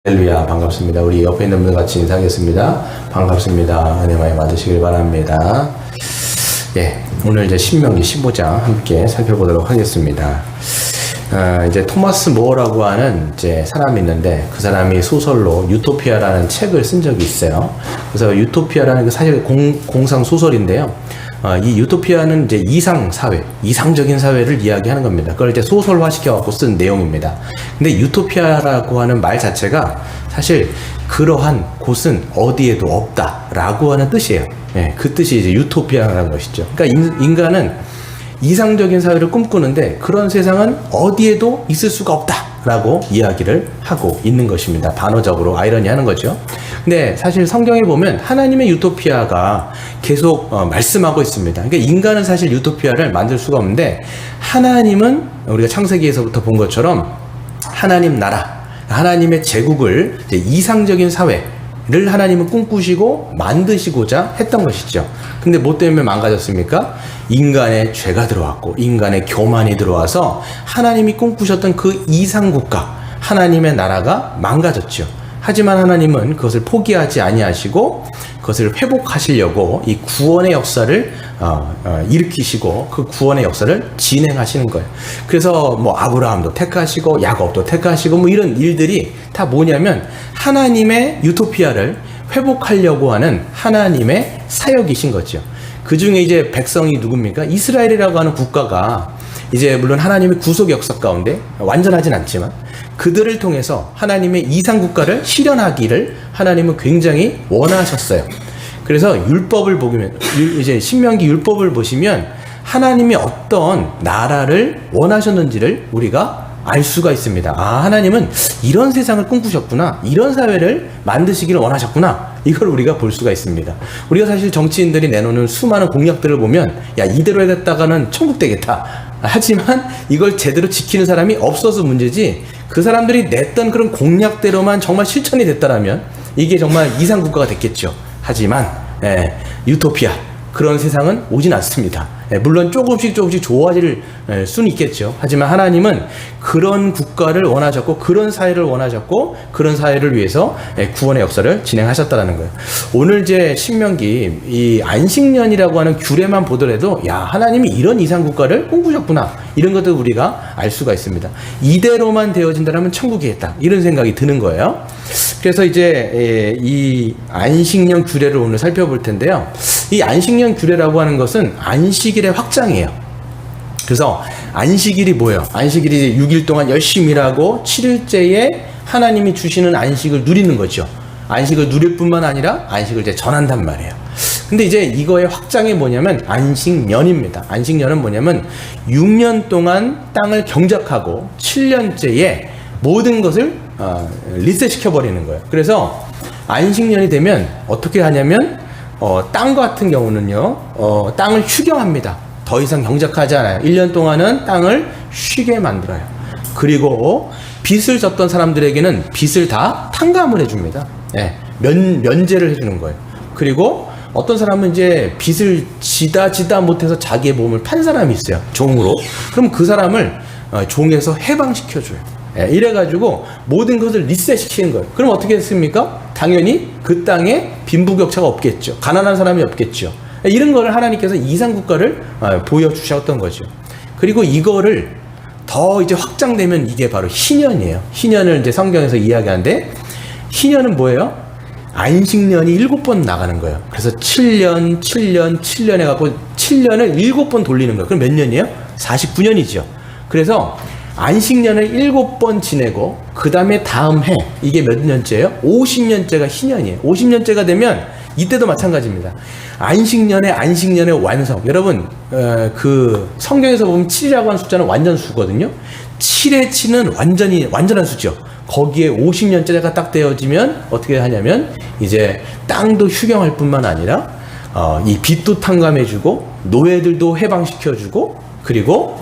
할렐루야, 반갑습니다. 우리 옆에 있는 분들 같이 인사하겠습니다. 반갑습니다. 은혜 많이 받으시길 바랍니다. 예, 오늘 이제 신명기 15장 함께 살펴보도록 하겠습니다. 이제 토마스 모어라고 하는 이제 사람이 있는데, 그 사람이 소설로 유토피아라는 책을 쓴 적이 있어요. 그래서 유토피아라는 게 사실 공상 소설인데요. 이 유토피아는 이제 이상적인 사회를 이야기하는 겁니다. 그걸 이제 소설화 시켜갖고 쓴 내용입니다. 근데 유토피아라고 하는 말 자체가 사실 그러한 곳은 어디에도 없다라고 하는 뜻이에요. 예, 그 뜻이 이제 유토피아라는 것이죠. 그러니까 인간은 이상적인 사회를 꿈꾸는데 그런 세상은 어디에도 있을 수가 없다라고 이야기를 하고 있는 것입니다. 단어적으로 아이러니하는 거죠. 근데 사실 성경에 보면 하나님의 유토피아가 계속 말씀하고 있습니다. 그러니까 인간은 사실 유토피아를 만들 수가 없는데, 하나님은 우리가 창세기에서부터 본 것처럼 하나님 나라, 하나님의 제국을 이상적인 사회를 하나님은 꿈꾸시고 만드시고자 했던 것이죠. 근데 뭐 때문에 망가졌습니까? 인간의 죄가 들어왔고 인간의 교만이 들어와서 하나님이 꿈꾸셨던 그 이상국가, 하나님의 나라가 망가졌죠. 하지만 하나님은 그것을 포기하지 아니하시고 그것을 회복하시려고 이 구원의 역사를 일으키시고 그 구원의 역사를 진행하시는 거예요. 그래서 뭐 아브라함도 택하시고 야곱도 택하시고 뭐 이런 일들이 다 뭐냐면 하나님의 유토피아를 회복하려고 하는 하나님의 사역이신 거죠. 그 중에 이제 백성이 누굽니까? 이스라엘이라고 하는 국가가 이제 물론 하나님의 구속 역사 가운데 완전하진 않지만 그들을 통해서 하나님의 이상국가를 실현하기를 하나님은 굉장히 원하셨어요. 그래서 율법을 보면, 이제 신명기 율법을 보시면 하나님이 어떤 나라를 원하셨는지를 우리가 알 수가 있습니다. 아, 하나님은 이런 세상을 꿈꾸셨구나, 이런 사회를 만드시기를 원하셨구나, 이걸 우리가 볼 수가 있습니다. 우리가 사실 정치인들이 내놓는 수많은 공약들을 보면 야, 이대로 해갔다가는 천국 되겠다, 하지만 이걸 제대로 지키는 사람이 없어서 문제지, 그 사람들이 냈던 그런 공약대로만 정말 실천이 됐다라면 이게 정말 이상국가가 됐겠죠. 하지만 유토피아, 그런 세상은 오진 않습니다. 물론 조금씩 좋아질 수는 있겠죠. 하지만 하나님은 그런 국가를 원하셨고 그런 사회를 원하셨고 그런 사회를 위해서 구원의 역사를 진행하셨다는 거예요. 오늘 이제 신명기 이 안식년이라고 하는 규례만 보더라도 야, 하나님이 이런 이상국가를 꿈꾸셨구나, 이런 것도 우리가 알 수가 있습니다. 이대로만 되어진다면 천국이겠다, 이런 생각이 드는 거예요. 그래서 이제 이 안식년 규례를 오늘 살펴볼 텐데요. 이 안식년 규례라고 하는 것은 안식일의 확장이에요. 그래서 안식일이 뭐예요? 안식일이 6일 동안 열심히 일하고 7일째에 하나님이 주시는 안식을 누리는 거죠. 안식을 누릴 뿐만 아니라 안식을 이제 전한단 말이에요. 근데 이제 이거의 확장이 뭐냐면 안식년입니다. 안식년은 뭐냐면 6년 동안 땅을 경작하고 7년째에 모든 것을 리셋시켜버리는 거예요. 그래서 안식년이 되면 어떻게 하냐면 땅 같은 경우는요, 땅을 휴경합니다. 더 이상 경작하지 않아요. 1년 동안은 땅을 쉬게 만들어요. 그리고 빚을 졌던 사람들에게는 빚을 다 탕감을 해줍니다. 면제를 해주는 거예요. 그리고 어떤 사람은 이제 빚을 지다 못해서 자기의 몸을 판 사람이 있어요. 종으로. 그럼 그 사람을 종에서 해방시켜줘요. 이래가지고 모든 것을 리셋시키는 거예요. 그럼 어떻게 했습니까? 당연히 그 땅에 빈부격차가 없겠죠. 가난한 사람이 없겠죠. 이런 거를 하나님께서 이상국가를 보여주셨던 거죠. 그리고 이거를 더 이제 확장되면 이게 바로 희년이에요. 희년을 이제 성경에서 이야기하는데, 희년은 뭐예요? 안식년이 7번 나가는 거예요. 그래서 7년 해갖고 7년을 7번 돌리는 거예요. 그럼 몇 년이에요? 49년이죠. 그래서 안식년을 7번 지내고 그 다음에 다음 해, 이게 몇 년째예요? 50년째가 희년이에요. 50년째가 되면 이때도 마찬가지입니다. 안식년의 완성. 여러분, 그 성경에서 보면 7이라고 하는 숫자는 완전수거든요. 7의 7은 완전한 수죠. 거기에 50년째가 딱 되어지면 어떻게 하냐면 이제 땅도 휴경할 뿐만 아니라 이 빚도 탕감해주고 노예들도 해방시켜주고, 그리고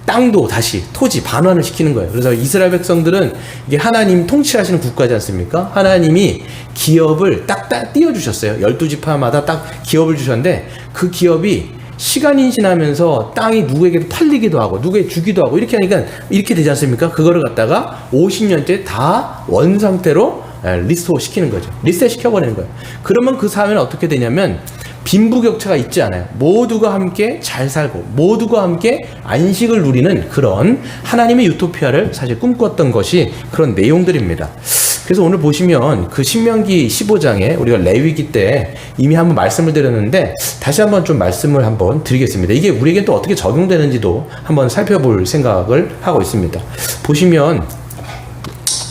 땅도 다시 토지 반환을 시키는 거예요. 그래서 이스라엘 백성들은 이게 하나님 통치하시는 국가지 않습니까? 하나님이 기업을 딱 띄워주셨어요. 12지파마다 딱 기업을 주셨는데 그 기업이 시간이 지나면서 땅이 누구에게 팔리기도 하고 누구에게 주기도 하고 이렇게 하니까 이렇게 되지 않습니까? 그거를 갖다가 50년째 다 원상태로 리스토어 시키는 거죠. 리셋 시켜버리는 거예요. 그러면 그 사회는 어떻게 되냐면 빈부격차가 있지 않아요. 모두가 함께 잘 살고 모두가 함께 안식을 누리는 그런 하나님의 유토피아를 사실 꿈꿨던 것이 그런 내용들입니다. 그래서 오늘 보시면 그 신명기 15장에 우리가 레위기 때 이미 한번 말씀을 드렸는데 다시 한번 좀 말씀을 한번 드리겠습니다. 이게 우리에게 또 어떻게 적용되는지도 한번 살펴볼 생각을 하고 있습니다. 보시면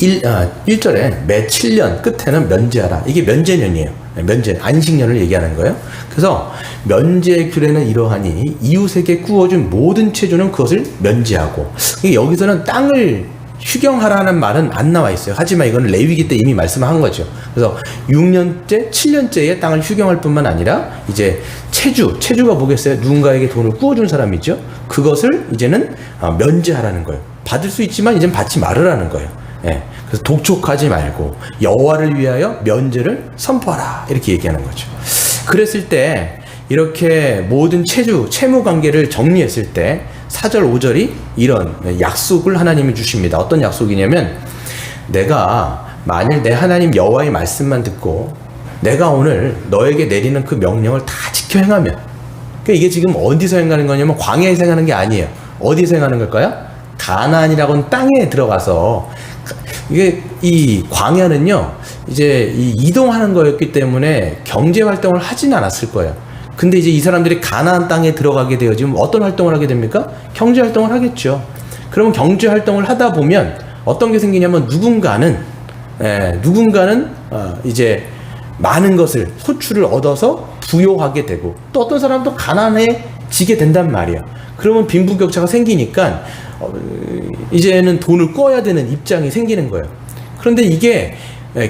1절에 매 7년 끝에는 면제하라. 이게 면제년이에요. 면제, 안식년을 얘기하는 거예요. 그래서 면제의 규례는 이러하니 이웃에게 구워준 모든 채주는 그것을 면제하고, 여기서는 땅을 휴경하라는 말은 안 나와 있어요. 하지만 이건 레위기 때 이미 말씀한 거죠. 그래서 6년째, 7년째에 땅을 휴경할 뿐만 아니라 이제 채주가 뭐겠어요? 누군가에게 돈을 구워준 사람이죠. 그것을 이제는 면제하라는 거예요. 받을 수 있지만 이제는 받지 말으라는 거예요. 예. 그래서 독촉하지 말고 여호와를 위하여 면제를 선포하라 이렇게 얘기하는 거죠. 그랬을 때 이렇게 모든 채무 관계를 정리했을 때 4절 5절이 이런 약속을 하나님이 주십니다. 어떤 약속이냐면 내가 만일 내 하나님 여호와의 말씀만 듣고 내가 오늘 너에게 내리는 그 명령을 다 지켜 행하면, 그러니까 이게 지금 어디서 행하는 거냐면 광야에서 행하는 게 아니에요. 어디서 행하는 걸까요? 가나안이라고는 땅에 들어가서, 이게 이 광야는요 이제 이동하는 거였기 때문에 경제 활동을 하진 않았을 거예요. 근데 이제 이 사람들이 가나안 땅에 들어가게 되어지면 어떤 활동을 하게 됩니까? 경제 활동을 하겠죠. 그러면 경제 활동을 하다 보면 어떤 게 생기냐면 누군가는 이제 많은 것을 소출을 얻어서 부요하게 되고, 또 어떤 사람도 가난해지게 된단 말이에요. 그러면 빈부격차가 생기니까 이제는 돈을 꿔야 되는 입장이 생기는 거예요. 그런데 이게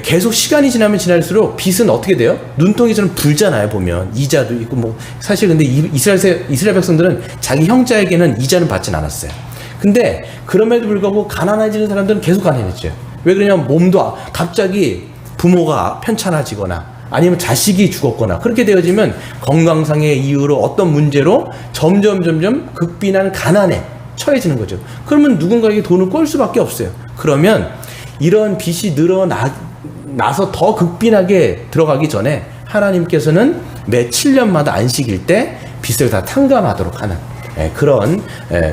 계속 시간이 지나면 지날수록 빚은 어떻게 돼요? 눈덩이처럼 불잖아요. 보면 이자도 있고 뭐 사실 근데 이스라엘 백성들은 자기 형제에게는 이자는 받진 않았어요. 근데 그럼에도 불구하고 가난해지는 사람들은 계속 가난해졌죠. 왜 그러냐면 몸도 갑자기 부모가 편찮아지거나 아니면 자식이 죽었거나 그렇게 되어지면 건강상의 이유로 어떤 문제로 점점 극빈한 가난에 처해지는 거죠. 그러면 누군가에게 돈을 꼴 수밖에 없어요. 그러면 이런 빚이 늘어나서 더 극빈하게 들어가기 전에 하나님께서는 매 7년마다 안식일 때 빚을 다 탕감하도록 하는 그런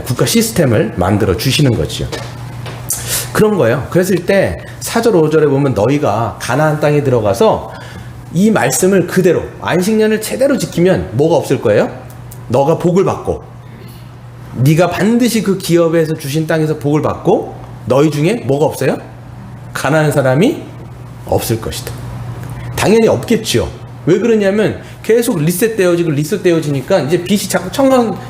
국가 시스템을 만들어 주시는 거죠. 그런 거예요. 그랬을 때 4절 5절에 보면 너희가 가나안 땅에 들어가서 이 말씀을 그대로 안식년을 제대로 지키면 뭐가 없을 거예요? 너가 복을 받고, 네가 반드시 그 기업에서 주신 땅에서 복을 받고, 너희 중에 뭐가 없어요? 가난한 사람이 없을 것이다. 당연히 없겠죠. 왜 그러냐면 계속 리셋되어지니까 이제 빚이 자꾸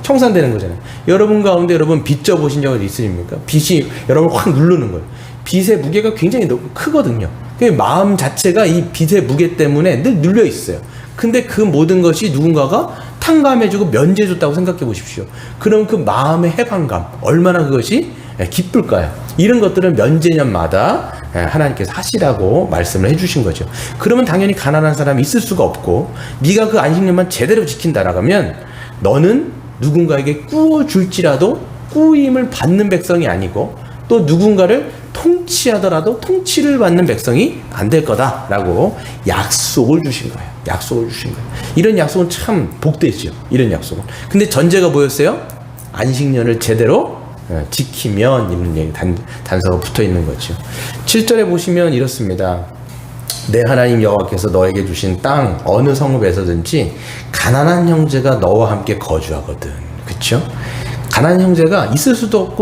청산되는 거잖아요. 여러분 가운데 여러분 빚 져보신 적은 있으십니까? 빚이 여러분을 확 누르는 거예요. 빚의 무게가 굉장히 크거든요. 마음 자체가 이 빚의 무게 때문에 늘 눌려 있어요. 근데 그 모든 것이 누군가가 탕감해주고 면제해줬다고 생각해 보십시오. 그럼 그 마음의 해방감, 얼마나 그것이 기쁠까요? 이런 것들은 면제년마다 하나님께서 하시라고 말씀을 해주신 거죠. 그러면 당연히 가난한 사람이 있을 수가 없고, 네가 그 안식년만 제대로 지킨다라고 하면 너는 누군가에게 꾸어줄지라도 꾸임을 받는 백성이 아니고, 또 누군가를 통치하더라도 통치를 받는 백성이 안 될 거다라고 약속을 주신 거예요. 약속을 주신 거예요. 이런 약속은 참 복되죠. 이런 약속은. 근데 전제가 뭐였어요? 안식년을 제대로 지키면, 이런 얘기 단서가 붙어 있는 거죠. 7절에 보시면 이렇습니다. 내 하나님 여호와께서 너에게 주신 땅 어느 성읍에서든지 가난한 형제가 너와 함께 거주하거든. 그렇죠? 가난한 형제가 있을 수도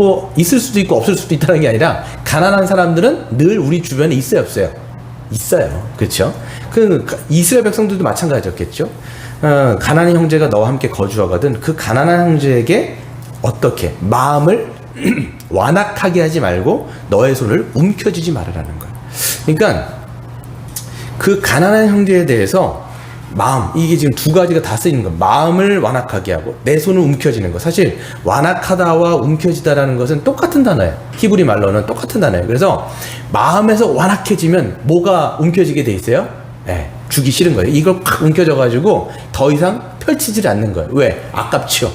있고 없을 수도 있다는 게 아니라, 가난한 사람들은 늘 우리 주변에 있어요, 없어요? 있어요. 그렇죠? 그 이스라엘 백성들도 마찬가지였겠죠. 가난한 형제가 너와 함께 거주하거든. 그 가난한 형제에게 어떻게 마음을 완악하게 하지 말고 너의 손을 움켜쥐지 말으라는 거예요. 그러니까 그 가난한 형제에 대해서 마음, 이게 지금 두 가지가 다 쓰이는 거. 마음을 완악하게 하고 내 손을 움켜쥐는 거. 사실 완악하다와 움켜쥐다라는 것은 똑같은 단어예요. 히브리 말로는 똑같은 단어예요. 그래서 마음에서 완악해지면 뭐가 움켜쥐게 돼 있어요? 주기 싫은 거예요. 이걸 팍 움켜져가지고 더 이상 펼치질 않는 거예요. 왜? 아깝죠.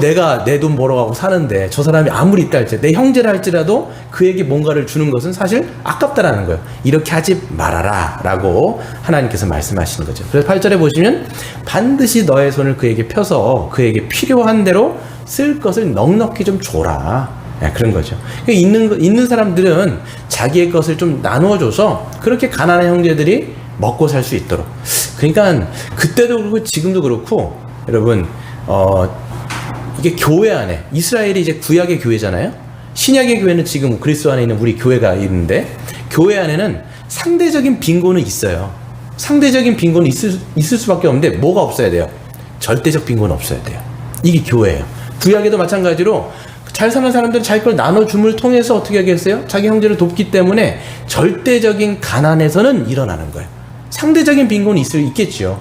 내가 내 돈 벌어가고 사는데 저 사람이 아무리 있다 할지 내 형제라 할지라도 그에게 뭔가를 주는 것은 사실 아깝다라는 거예요. 이렇게 하지 말아라 라고 하나님께서 말씀하시는 거죠. 그래서 8절에 보시면 반드시 너의 손을 그에게 펴서 그에게 필요한 대로 쓸 것을 넉넉히 좀 줘라. 그런 거죠. 있는 사람들은 자기의 것을 좀 나누어줘서 그렇게 가난한 형제들이 먹고 살 수 있도록. 그러니까 그때도 그렇고 지금도 그렇고 여러분 이게 교회 안에 이스라엘이 이제 구약의 교회잖아요. 신약의 교회는 지금 그리스도 안에 있는 우리 교회가 있는데 교회 안에는 상대적인 빈곤은 있어요. 상대적인 빈곤은 있을 수밖에 없는데 뭐가 없어야 돼요? 절대적 빈곤은 없어야 돼요. 이게 교회예요. 구약에도 마찬가지로 잘 사는 사람들은 자기 걸 나눠줌을 통해서 어떻게 하겠어요? 자기 형제를 돕기 때문에 절대적인 가난에서는 일어나는 거예요. 상대적인 빈곤이 있겠죠.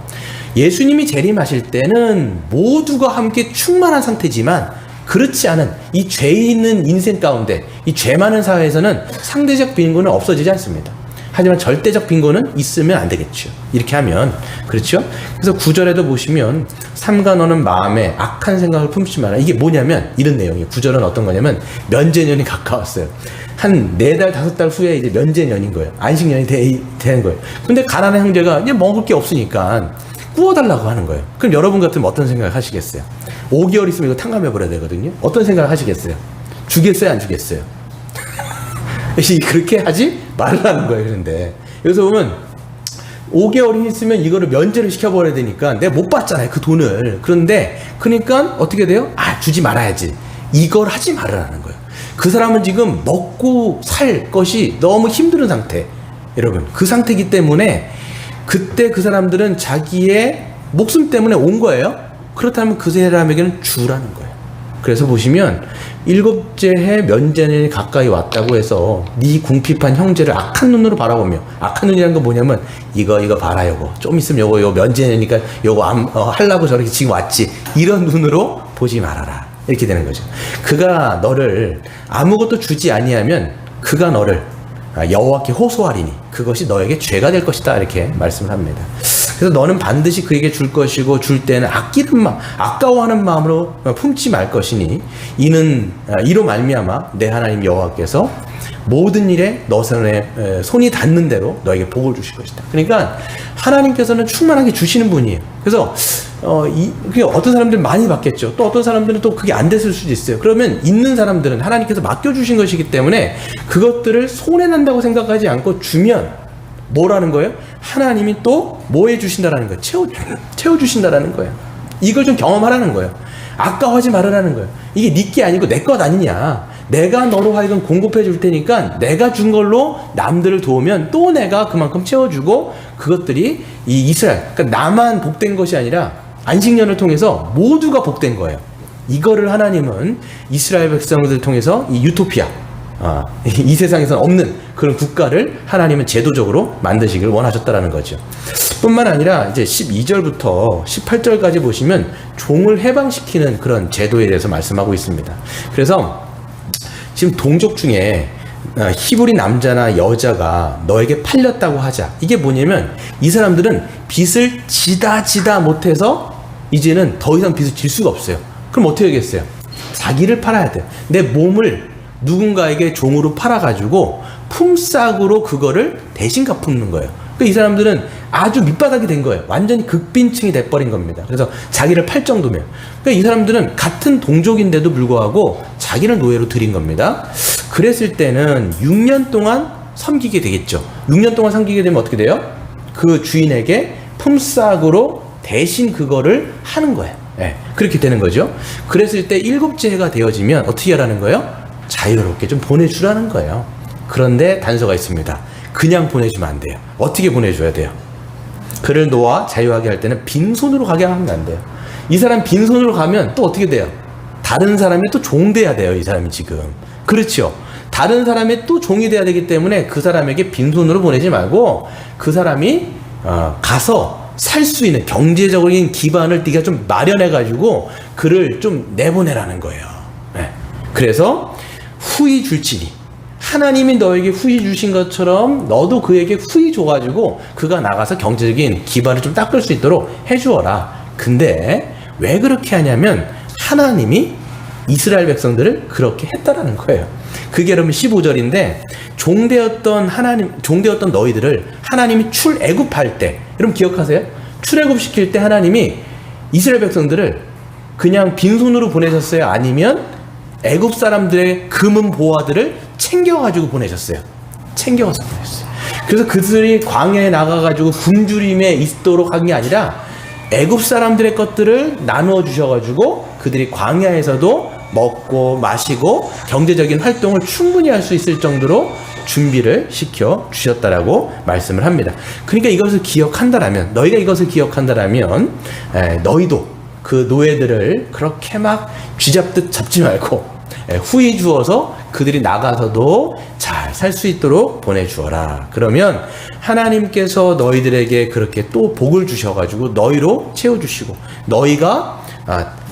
예수님이 재림하실 때는 모두가 함께 충만한 상태지만 그렇지 않은 이 죄 있는 인생 가운데 이 죄 많은 사회에서는 상대적 빈곤은 없어지지 않습니다. 하지만 절대적 빈곤은 있으면 안 되겠죠. 이렇게 하면 그렇죠? 그래서 9절에도 보시면 삼가 너는 마음에 악한 생각을 품지 마라. 이게 뭐냐면 이런 내용이에요. 9절은 어떤 거냐면 면제년이 가까웠어요. 한 4달, 5달 후에 이제 면제년인 거예요. 안식년이 되는 거예요. 근데 가난한 형제가 이제 먹을 게 없으니까 구워달라고 하는 거예요. 그럼 여러분 같으면 어떤 생각을 하시겠어요? 5개월 있으면 이거 탕감해버려야 되거든요. 어떤 생각을 하시겠어요? 주겠어요? 안 주겠어요? 그렇게 하지 말라는 거예요. 그런데 여기서 보면 5개월이 있으면 이거를 면제를 시켜버려야 되니까 내가 못 받잖아요. 그 돈을. 그런데 그러니까 어떻게 돼요? 주지 말아야지. 이걸 하지 말라는 거예요. 그 사람은 지금 먹고 살 것이 너무 힘든 상태. 여러분 그 상태이기 때문에 그때 그 사람들은 자기의 목숨 때문에 온 거예요. 그렇다면 그 사람에게는 주라는 거예요. 그래서 보시면 7째 해 면제년이 가까이 왔다고 해서 네 궁핍한 형제를 악한 눈으로 바라보며, 악한 눈이라는 건 뭐냐면 이거 봐라, 요거 좀 있으면 요거 면제년이니까 요거 하려고 저렇게 지금 왔지, 이런 눈으로 보지 말아라. 이렇게 되는 거죠. 그가 너를 아무것도 주지 아니하면 그가 너를 여호와께 호소하리니 그것이 너에게 죄가 될 것이다. 이렇게 말씀을 합니다. 그래서 너는 반드시 그에게 줄 것이고 줄 때는 아끼는 마음, 아까워하는 마음으로 품지 말 것이니 이로 말미암아 내 하나님 여호와께서 모든 일에 너 손이 닿는 대로 너에게 복을 주실 것이다. 그러니까 하나님께서는 충만하게 주시는 분이에요. 그래서 어떤 사람들은 많이 받겠죠. 또 어떤 사람들은 또 그게 안 됐을 수도 있어요. 그러면 있는 사람들은 하나님께서 맡겨주신 것이기 때문에 그것들을 손해난다고 생각하지 않고 주면 뭐라는 거예요? 하나님이 또 뭐 해주신다라는 거예요? 채워주신다라는 거예요. 이걸 좀 경험하라는 거예요. 아까워하지 말으라는 거예요. 이게 네 게 아니고 내 것 아니냐. 내가 너로 하여금 공급해 줄 테니까 내가 준 걸로 남들을 도우면 또 내가 그만큼 채워주고, 그것들이 이 이스라엘, 그러니까 나만 복된 것이 아니라 안식년을 통해서 모두가 복된 거예요. 이거를 하나님은 이스라엘 백성들을 통해서 이 유토피아, 이 세상에서는 없는 그런 국가를 하나님은 제도적으로 만드시길 원하셨다라는 거죠. 뿐만 아니라 이제 12절부터 18절까지 보시면 종을 해방시키는 그런 제도에 대해서 말씀하고 있습니다. 그래서 지금 동족 중에 히브리 남자나 여자가 너에게 팔렸다고 하자. 이게 뭐냐면 이 사람들은 빚을 지다 못해서 이제는 더 이상 빚을 질 수가 없어요. 그럼 어떻게 하겠어요? 자기를 팔아야 돼요. 내 몸을 누군가에게 종으로 팔아가지고 품삯으로 그거를 대신 갚는 거예요. 그러니까 이 사람들은 아주 밑바닥이 된 거예요. 완전히 극빈층이 돼버린 겁니다. 그래서 자기를 팔 정도면. 그러니까 이 사람들은 같은 동족인데도 불구하고 자기를 노예로 들인 겁니다. 그랬을 때는 6년 동안 섬기게 되겠죠. 6년 동안 섬기게 되면 어떻게 돼요? 그 주인에게 품삯으로 대신 그거를 하는 거예요. 네, 그렇게 되는 거죠. 그랬을 때 7째 해가 되어지면 어떻게 하라는 거예요? 자유롭게 좀 보내주라는 거예요. 그런데 단서가 있습니다. 그냥 보내주면 안 돼요. 어떻게 보내줘야 돼요? 그를 놓아 자유하게 할 때는 빈손으로 가게 하면 안 돼요. 이 사람 빈손으로 가면 또 어떻게 돼요? 다른 사람이 또 종 돼야 돼요. 이 사람이 지금. 그렇죠. 다른 사람의 또 종이 돼야 되기 때문에 그 사람에게 빈손으로 보내지 말고 그 사람이 가서 살 수 있는 경제적인 기반을 네가 좀 마련해가지고 그를 좀 내보내라는 거예요. 네. 그래서 후히 줄지니, 하나님이 너에게 후히 주신 것처럼 너도 그에게 후히 줘가지고 그가 나가서 경제적인 기반을 좀 닦을 수 있도록 해주어라. 근데 왜 그렇게 하냐면 하나님이 이스라엘 백성들을 그렇게 했다라는 거예요. 그게 여러분 15절인데 종되었던 너희들을 하나님이 출애굽할 때, 여러분 기억하세요? 출애굽 시킬 때 하나님이 이스라엘 백성들을 그냥 빈손으로 보내셨어요? 아니면 애굽 사람들의 금은 보화들을 챙겨가지고 보내셨어요? 챙겨가서 보내셨어요. 그래서 그들이 광야에 나가가지고 굶주림에 있도록 한 게 아니라 애굽 사람들의 것들을 나누어 주셔가지고 그들이 광야에서도 먹고 마시고 경제적인 활동을 충분히 할 수 있을 정도로 준비를 시켜 주셨다라고 말씀을 합니다. 그러니까 이것을 기억한다라면, 너희가 이것을 기억한다라면 너희도 그 노예들을 그렇게 막 쥐잡듯 잡지 말고 후히 주어서 그들이 나가서도 잘 살 수 있도록 보내주어라. 그러면 하나님께서 너희들에게 그렇게 또 복을 주셔가지고 너희로 채워주시고 너희가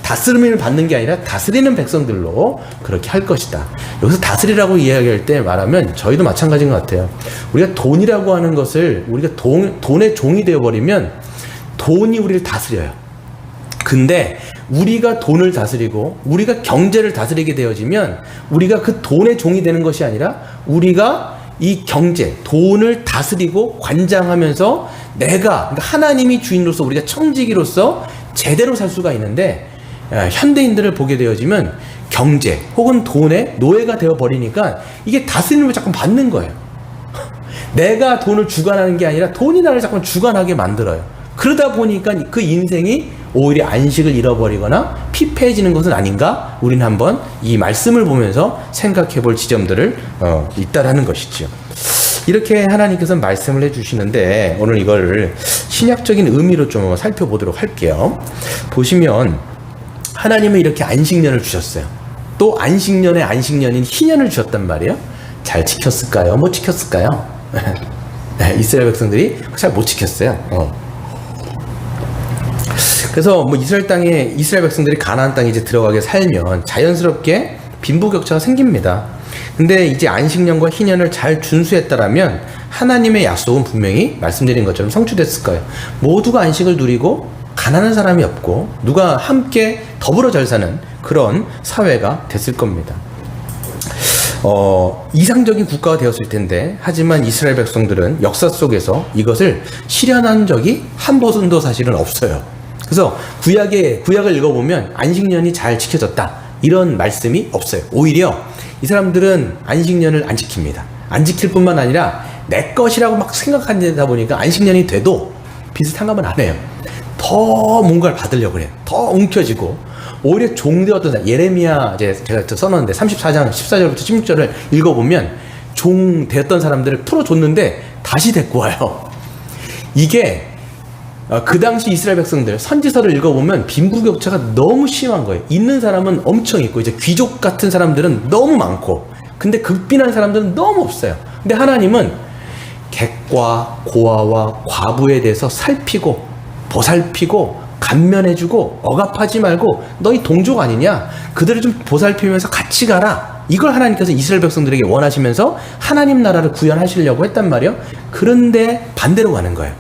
다스림을 받는 게 아니라 다스리는 백성들로 그렇게 할 것이다. 여기서 다스리라고 이야기할 때 말하면 저희도 마찬가지인 것 같아요. 우리가 돈이라고 하는 것을 우리가 돈의 종이 되어버리면 돈이 우리를 다스려요. 근데 우리가 돈을 다스리고 우리가 경제를 다스리게 되어지면 우리가 그 돈의 종이 되는 것이 아니라 우리가 이 경제, 돈을 다스리고 관장하면서 그러니까 하나님이 주인으로서 우리가 청지기로서 제대로 살 수가 있는데 현대인들을 보게 되어지면 경제 혹은 돈의 노예가 되어버리니까 이게 다스림을 자꾸 받는 거예요. 내가 돈을 주관하는 게 아니라 돈이 나를 자꾸 주관하게 만들어요. 그러다 보니까 그 인생이 오히려 안식을 잃어버리거나 피폐해지는 것은 아닌가? 우리는 한번 이 말씀을 보면서 생각해 볼 지점들을 있다라는 것이죠. 이렇게 하나님께서 말씀을 해주시는데 오늘 이걸 신약적인 의미로 좀 살펴보도록 할게요. 보시면 하나님은 이렇게 안식년을 주셨어요. 또 안식년에 안식년인 희년을 주셨단 말이에요. 잘 지켰을까요? 못 지켰을까요? 이스라엘 백성들이 잘 못 지켰어요. 그래서 이스라엘 백성들이 가나안 땅에 이제 들어가게 살면 자연스럽게 빈부격차가 생깁니다. 근데 이제 안식년과 희년을 잘 준수했다라면 하나님의 약속은 분명히 말씀드린 것처럼 성취됐을 거예요. 모두가 안식을 누리고 가난한 사람이 없고 누가 함께 더불어 잘 사는 그런 사회가 됐을 겁니다. 이상적인 국가가 되었을 텐데 하지만 이스라엘 백성들은 역사 속에서 이것을 실현한 적이 한 번도 사실은 없어요. 그래서 구약을 읽어보면 안식년이 잘 지켜졌다 이런 말씀이 없어요. 오히려 이 사람들은 안식년을 안 지킵니다. 안 지킬 뿐만 아니라 내 것이라고 막 생각하다 보니까 안식년이 돼도 비슷한 건 안 해요. 더 뭔가를 받으려고 해요. 더 움켜쥐고 오히려 종되었던 사람, 예레미야 제가 써놨는데 34장 14절부터 16절을 읽어보면 종되었던 사람들을 풀어줬는데 다시 데리고 와요. 이게 그 당시 이스라엘 백성들 선지서를 읽어보면 빈부격차가 너무 심한 거예요. 있는 사람은 엄청 있고 이제 귀족 같은 사람들은 너무 많고 근데 극빈한 사람들은 너무 없어요. 근데 하나님은 객과 고아와 과부에 대해서 살피고 보살피고 감면해주고 억압하지 말고 너희 동족 아니냐? 그들을 좀 보살피면서 같이 가라. 이걸 하나님께서 이스라엘 백성들에게 원하시면서 하나님 나라를 구현하시려고 했단 말이에요. 그런데 반대로 가는 거예요.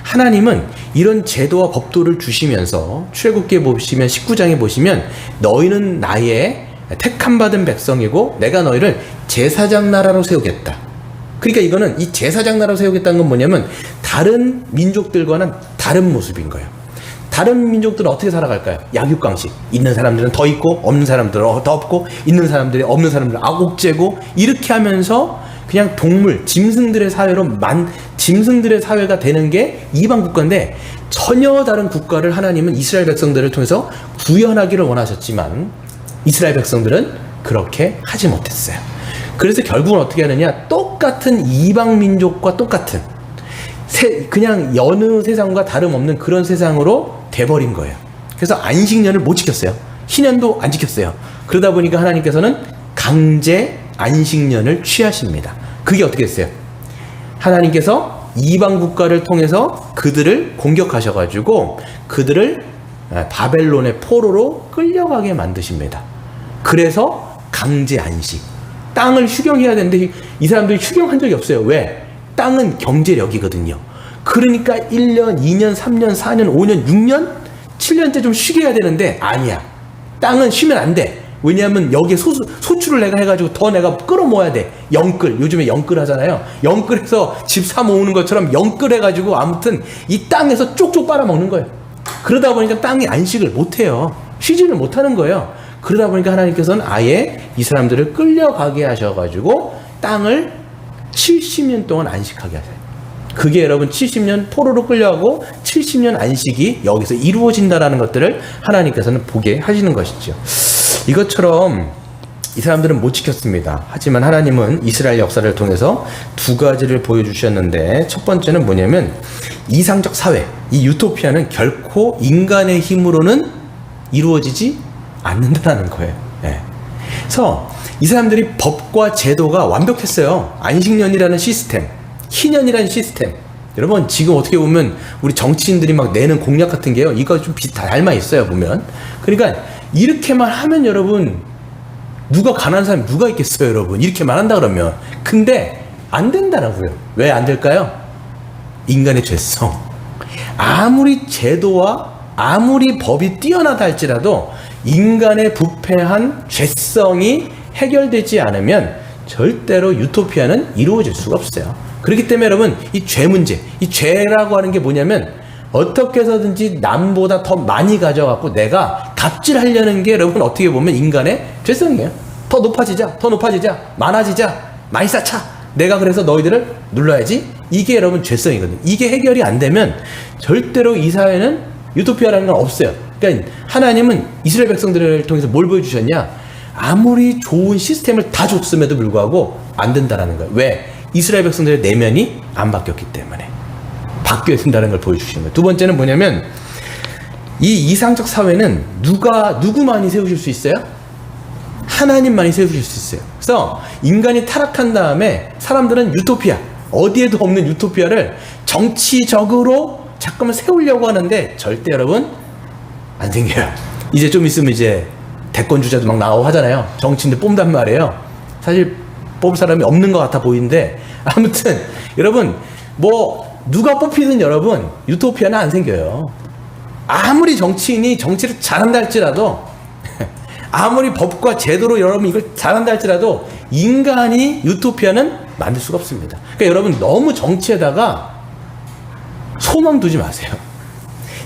하나님은 이런 제도와 법도를 주시면서 출애굽기에 보시면 19장에 보시면 너희는 나의 택함받은 백성이고 내가 너희를 제사장 나라로 세우겠다. 그러니까 이거는 이 제사장 나라로 세우겠다는 건 뭐냐면 다른 민족들과는 다른 모습인 거예요. 다른 민족들은 어떻게 살아갈까요? 약육강식. 있는 사람들은 더 있고 없는 사람들은 더 없고 있는 사람들이 없는 사람들은 악옥제고 이렇게 하면서 그냥 동물, 짐승들의 사회가 되는 게 이방 국가인데 전혀 다른 국가를 하나님은 이스라엘 백성들을 통해서 구현하기를 원하셨지만 이스라엘 백성들은 그렇게 하지 못했어요. 그래서 결국은 어떻게 하느냐? 똑같은 이방 민족과 똑같은 그냥 여느 세상과 다름없는 그런 세상으로 돼버린 거예요. 그래서 안식년을 못 지켰어요. 희년도 안 지켰어요. 그러다 보니까 하나님께서는 강제 안식년을 취하십니다. 그게 어떻게 됐어요? 하나님께서 이방 국가를 통해서 그들을 공격하셔가지고 그들을 바벨론의 포로로 끌려가게 만드십니다. 그래서 강제 안식. 땅을 휴경해야 되는데 이 사람들이 휴경한 적이 없어요. 왜? 땅은 경제력이거든요. 그러니까 1년, 2년, 3년, 4년, 5년, 6년 7년째 좀 쉬게 해야 되는데 아니야. 땅은 쉬면 안 돼. 왜냐하면 여기에 소출을 내가 해가지고 더 내가 끌어모아야 돼. 영끌. 요즘에 영끌 하잖아요. 영끌해서 집 사 모으는 것처럼 영끌 해가지고 아무튼 이 땅에서 쪽쪽 빨아먹는 거예요. 그러다 보니까 땅이 안식을 못해요. 쉬지를 못하는 거예요. 그러다 보니까 하나님께서는 아예 이 사람들을 끌려가게 하셔가지고 땅을 70년 동안 안식하게 하세요. 그게 여러분 70년 포로로 끌려가고 70년 안식이 여기서 이루어진다라는 것들을 하나님께서는 보게 하시는 것이죠. 이것처럼 이 사람들은 못 지켰습니다. 하지만 하나님은 이스라엘 역사를 통해서 두 가지를 보여주셨는데, 첫 번째는 뭐냐면 이상적 사회, 이 유토피아는 결코 인간의 힘으로는 이루어지지 않는다는 거예요. 네. 그래서 이 사람들이 법과 제도가 완벽했어요. 안식년이라는 시스템, 희년이라는 시스템. 여러분 지금 어떻게 보면 우리 정치인들이 막 내는 공약 같은 게요, 이거 좀 다 닮아 있어요 보면. 그러니까 이렇게만 하면 여러분, 누가 가난한 사람이 누가 있겠어요 여러분, 이렇게만 한다 그러면. 근데 안 된다라고요. 왜 안 될까요? 인간의 죄성. 아무리 제도와 아무리 법이 뛰어나다 할지라도 인간의 부패한 죄성이 해결되지 않으면 절대로 유토피아는 이루어질 수가 없어요. 그렇기 때문에 여러분, 이 죄 문제, 이 죄라고 하는 게 뭐냐면 어떻게 해서든지 남보다 더 많이 가져갖고 내가 갑질하려는 게 여러분 어떻게 보면 인간의 죄성이에요. 더 높아지자, 더 높아지자, 많아지자, 많이 쌓자, 내가 그래서 너희들을 눌러야지. 이게 여러분 죄성이거든요. 이게 해결이 안 되면 절대로 이 사회는 유토피아라는 건 없어요. 그러니까 하나님은 이스라엘 백성들을 통해서 뭘 보여주셨냐? 아무리 좋은 시스템을 다 줬음에도 불구하고 안 된다라는 거예요. 왜? 이스라엘 백성들의 내면이 안 바뀌었기 때문에 바뀌어야 된다는 걸 보여주시는 거예요. 두 번째는 뭐냐면 이 이상적 사회는 누구만이 세우실 수 있어요? 하나님만이 세우실 수 있어요. 그래서 인간이 타락한 다음에 사람들은 유토피아, 어디에도 없는 유토피아를 정치적으로 잠깐만 세우려고 하는데 절대 여러분 안 생겨요. 이제 좀 있으면 이제 대권 주자도 막 나오고 하잖아요. 정치인들 뽑는단 말이에요. 사실 뽑을 사람이 없는 것 같아 보이는데, 아무튼 여러분 뭐 누가 뽑히든 여러분 유토피아는 안 생겨요. 아무리 정치인이 정치를 잘한다 할지라도 아무리 법과 제도로 여러분 이걸 잘한다 할지라도 인간이 유토피아는 만들 수가 없습니다. 그러니까 여러분 너무 정치에다가 소망 두지 마세요.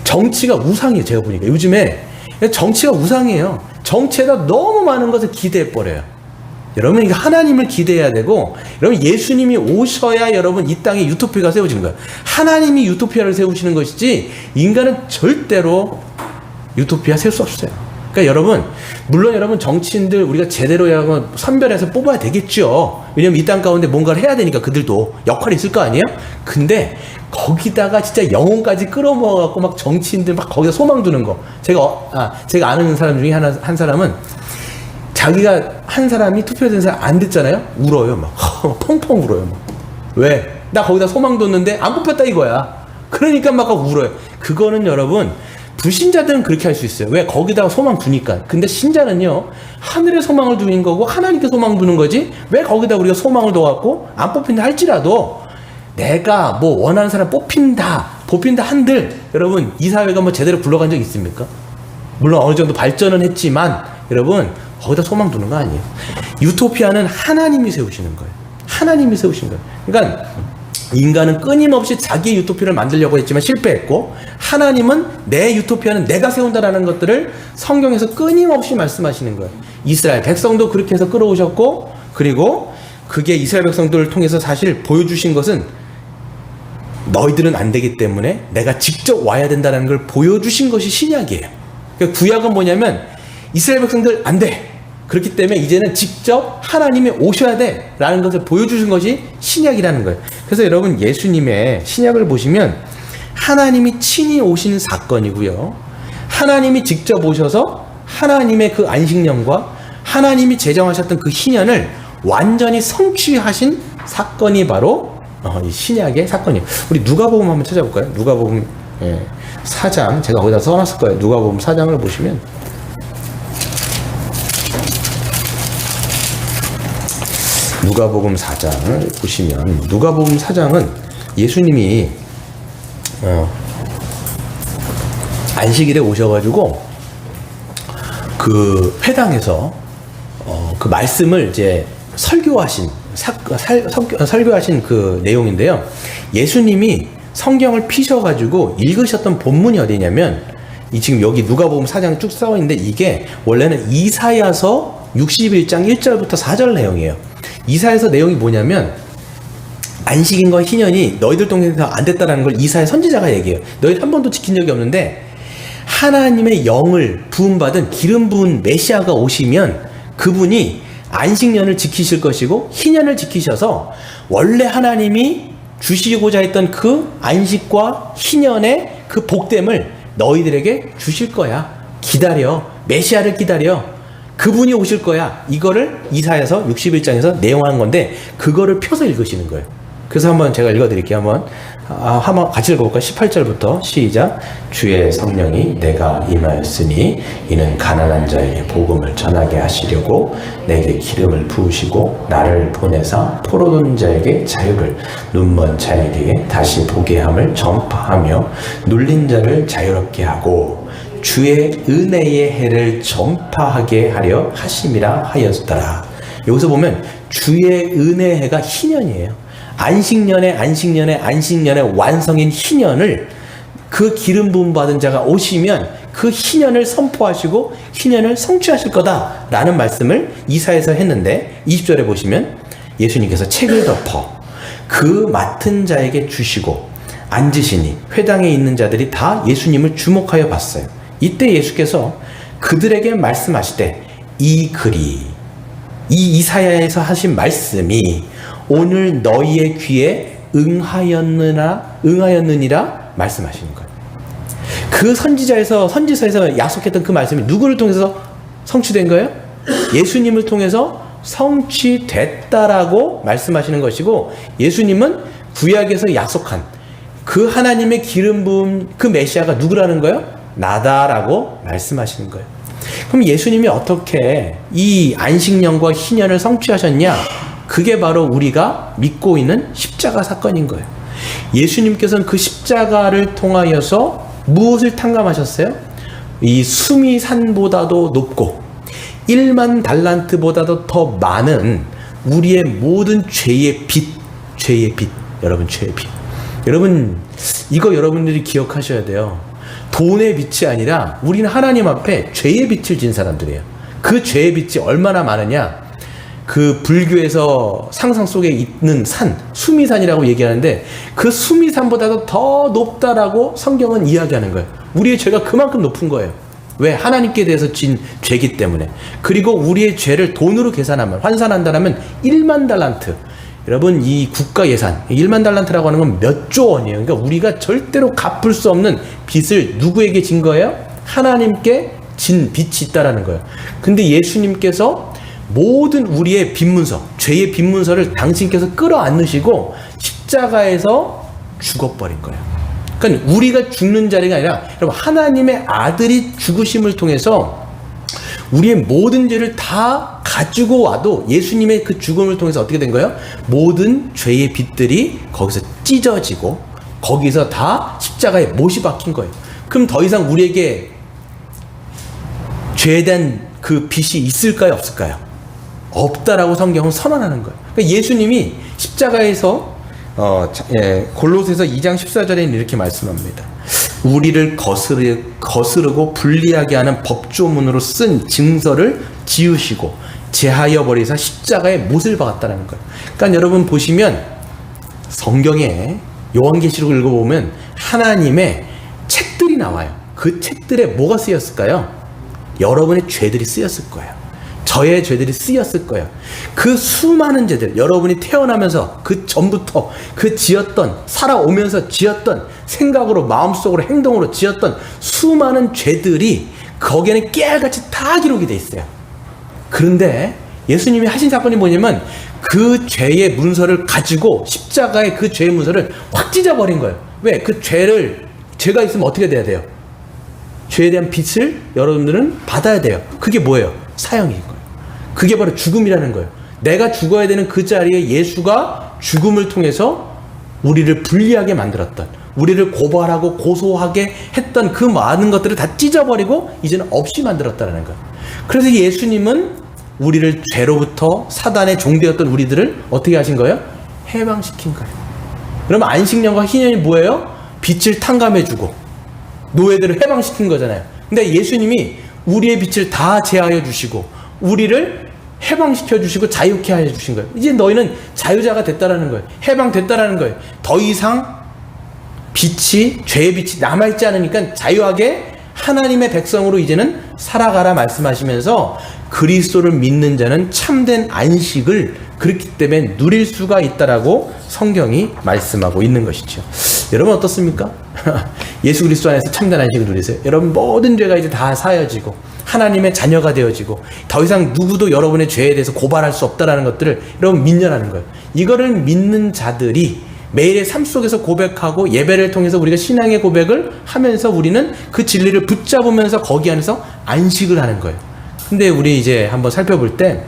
정치가 우상이에요. 제가 보니까 요즘에 정치가 우상이에요. 정치에다 너무 많은 것을 기대해버려요. 여러분 이거 하나님을 기대해야 되고, 여러분 예수님이 오셔야 여러분 이 땅에 유토피아가 세워지는 거예요. 하나님이 유토피아를 세우시는 것이지 인간은 절대로 유토피아 세울 수 없어요. 그러니까 여러분, 물론 여러분 정치인들 우리가 제대로 여러분 선별해서 뽑아야 되겠죠. 왜냐면 이 땅 가운데 뭔가를 해야 되니까 그들도 역할이 있을 거 아니에요? 근데 거기다가 진짜 영혼까지 끌어모아갖고 막 정치인들 막 거기다 소망 두는 거. 제가 아는 사람 중에 한 사람은 자기가 한 사람이 투표된 사람 안 됐잖아요? 울어요. 막 펑펑 울어요. 막. 왜? 나 거기다 소망 뒀는데 안 뽑혔다 이거야. 그러니까 막 울어요. 그거는 여러분 불신자들은 그렇게 할 수 있어요. 왜? 거기다가 소망 두니까. 근데 신자는요, 하늘에 소망을 두는 거고 하나님께 소망 두는 거지, 왜 거기다 우리가 소망을 둬갖고 안 뽑힌다 할지라도 내가 뭐 원하는 사람 뽑힌다 한들 여러분 이 사회가 뭐 제대로 굴러간 적 있습니까? 물론 어느 정도 발전은 했지만 여러분 거기다 소망 두는 거 아니에요. 유토피아는 하나님이 세우시는 거예요. 하나님이 세우신 거예요. 그러니까 인간은 끊임없이 자기의 유토피아를 만들려고 했지만 실패했고, 하나님은 내 유토피아는 내가 세운다라는 것들을 성경에서 끊임없이 말씀하시는 거예요. 이스라엘 백성도 그렇게 해서 끌어오셨고, 그리고 그게 이스라엘 백성들을 통해서 사실 보여주신 것은 너희들은 안 되기 때문에 내가 직접 와야 된다는 걸 보여주신 것이 신약이에요. 그러니까 구약은 뭐냐면 이스라엘 백성들 안 돼. 그렇기 때문에 이제는 직접 하나님이 오셔야 돼 라는 것을 보여주신 것이 신약이라는 거예요. 그래서 여러분 예수님의 신약을 보시면 하나님이 친히 오신 사건이고요, 하나님이 직접 오셔서 하나님의 그 안식년과 하나님이 제정하셨던 그 희년을 완전히 성취하신 사건이 바로 이 신약의 사건이에요. 우리 누가복음 한번 찾아볼까요? 누가복음 4장, 제가 거기다 써놨을 거예요. 누가복음 4장을 보시면 누가복음 4장을 보시면, 누가복음 4장은 예수님이 안식일에 오셔가지고 그 회당에서 그 말씀을 이제 설교하신 그 내용인데요. 예수님이 성경을 피셔가지고 읽으셨던 본문이 어디냐면 이 지금 여기 누가복음 4장 쭉 써 있는데 이게 원래는 이사야서 61장 1절부터 4절 내용이에요. 이사야서 내용이 뭐냐면 안식인과 희년이 너희들 동네에서 안 됐다라는 걸 이사야 선지자가 얘기해요. 너희들 한 번도 지킨 적이 없는데 하나님의 영을 부음받은 기름 부은 메시아가 오시면 그분이 안식년을 지키실 것이고 희년을 지키셔서 원래 하나님이 주시고자 했던 그 안식과 희년의 그 복됨을 너희들에게 주실 거야. 기다려. 메시아를 기다려. 그분이 오실 거야. 이거를 이사야서 61장에서 내용한 건데 그거를 펴서 읽으시는 거예요. 그래서 한번 제가 읽어드릴게요. 한번 같이 읽어볼까요? 18절부터 시작. 주의 성령이 내가 임하였으니 이는 가난한 자에게 복음을 전하게 하시려고 내게 기름을 부으시고 나를 보내사 포로된 자에게 자유를 눈먼 자에게 다시 보게 함을 전파하며 눌린 자를 자유롭게 하고 주의 은혜의 해를 전파하게 하려 하심이라 하였더라. 여기서 보면 주의 은혜의 해가 희년이에요. 안식년의 완성인 희년을 그 기름 부음 받은 자가 오시면 그 희년을 선포하시고 희년을 성취하실 거다라는 말씀을 이사야에서 했는데 20절에 보시면 예수님께서 책을 덮어 그 맡은 자에게 주시고 앉으시니 회당에 있는 자들이 다 예수님을 주목하여 봤어요. 이때 예수께서 그들에게 말씀하시되 이 글이 이 이사야에서 하신 말씀이 오늘 너희의 귀에 응하였느니라 말씀하시는 거예요. 그 선지서에서 약속했던 그 말씀이 누구를 통해서 성취된 거예요? 예수님을 통해서 성취됐다라고 말씀하시는 것이고 예수님은 구약에서 약속한 그 하나님의 기름 부음 그 메시아가 누구라는 거예요? 나다라고 말씀하시는 거예요. 그럼 예수님이 어떻게 이 안식년과 희년을 성취하셨냐? 그게 바로 우리가 믿고 있는 십자가 사건인 거예요. 예수님께서는 그 십자가를 통하여서 무엇을 탕감하셨어요? 이 수미산보다도 높고 1만 달란트보다도 더 많은 우리의 모든 죄의 빚. 여러분 죄의 빚. 여러분 이거 여러분들이 기억하셔야 돼요. 돈의 빚이 아니라 우리는 하나님 앞에 죄의 빚을 진 사람들이에요. 그 죄의 빚이 얼마나 많으냐? 그 불교에서 상상 속에 있는 산, 수미산이라고 얘기하는데 그 수미산보다도 더 높다라고 성경은 이야기하는 거예요. 우리의 죄가 그만큼 높은 거예요. 왜? 하나님께 대해서 진 죄기 때문에. 그리고 우리의 죄를 돈으로 계산하면, 환산한다면 1만 달란트. 여러분 이 국가 예산 1만 달란트라고 하는 건 몇 조 원이에요. 그러니까 우리가 절대로 갚을 수 없는 빚을 누구에게 진 거예요? 하나님께 진 빚이 있다라는 거예요. 근데 예수님께서 모든 우리의 빚문서, 죄의 빚문서를 당신께서 끌어안으시고 십자가에서 죽어버린 거예요. 그러니까 우리가 죽는 자리가 아니라 여러분 하나님의 아들이 죽으심을 통해서 우리의 모든 죄를 다 가지고 와도 예수님의 그 죽음을 통해서 어떻게 된 거예요? 모든 죄의 빚들이 거기서 찢어지고 거기서 다 십자가에 못이 박힌 거예요. 그럼 더 이상 우리에게 죄에 대한 그 빚이 있을까요? 없을까요? 없다라고 성경은 선언하는 거예요. 그러니까 예수님이 십자가에서 골로새서 2장 14절에는 이렇게 말씀합니다. 우리를 거스르고 불리하게 하는 법조문으로 쓴 증서를 지우시고 제하여 버리사 십자가에 못을 박았다는 거예요. 그러니까 여러분 보시면 성경에 요한계시록을 읽어보면 하나님의 책들이 나와요. 그 책들에 뭐가 쓰였을까요? 여러분의 죄들이 쓰였을 거예요. 저의 죄들이 쓰였을 거예요. 그 수많은 죄들, 여러분이 태어나면서 그 전부터 그 지었던, 살아오면서 지었던 생각으로, 마음속으로, 행동으로 지었던 수많은 죄들이 거기에는 깨알같이 다 기록이 돼 있어요. 그런데 예수님이 하신 사건이 뭐냐면 그 죄의 문서를 가지고 십자가의 그 죄의 문서를 확 찢어버린 거예요. 왜? 그 죄가 있으면 어떻게 돼야 돼요? 죄에 대한 빚을 여러분들은 받아야 돼요. 그게 뭐예요? 사형인 거예요. 그게 바로 죽음이라는 거예요. 내가 죽어야 되는 그 자리에 예수가 죽음을 통해서 우리를 불리하게 만들었던, 우리를 고발하고 고소하게 했던 그 많은 것들을 다 찢어버리고 이제는 없이 만들었다는 거예요. 그래서 예수님은 우리를 죄로부터 사단의 종되었던 우리들을 어떻게 하신 거예요? 해방시킨 거예요. 그러면 안식년과 희년이 뭐예요? 빛을 탕감해주고 노예들을 해방시킨 거잖아요. 근데 예수님이 우리의 빛을 다 제하여 주시고 우리를 해방시켜 주시고 자유케 하여 주신 거예요. 이제 너희는 자유자가 됐다라는 거예요. 해방됐다라는 거예요. 더 이상 빛이, 죄의 빛이 남아있지 않으니까 자유하게 하나님의 백성으로 이제는 살아가라 말씀하시면서 그리스도를 믿는 자는 참된 안식을 그렇기 때문에 누릴 수가 있다라고 성경이 말씀하고 있는 것이죠. 여러분 어떻습니까? 예수 그리스도 안에서 참된 안식을 누리세요. 여러분 모든 죄가 이제 다 사여지고 하나님의 자녀가 되어지고 더 이상 누구도 여러분의 죄에 대해서 고발할 수 없다라는 것들을 여러분 믿냐라는 거예요. 이거를 믿는 자들이 매일의 삶 속에서 고백하고 예배를 통해서 우리가 신앙의 고백을 하면서 우리는 그 진리를 붙잡으면서 거기 안에서 안식을 하는 거예요. 근데 우리 이제 한번 살펴볼 때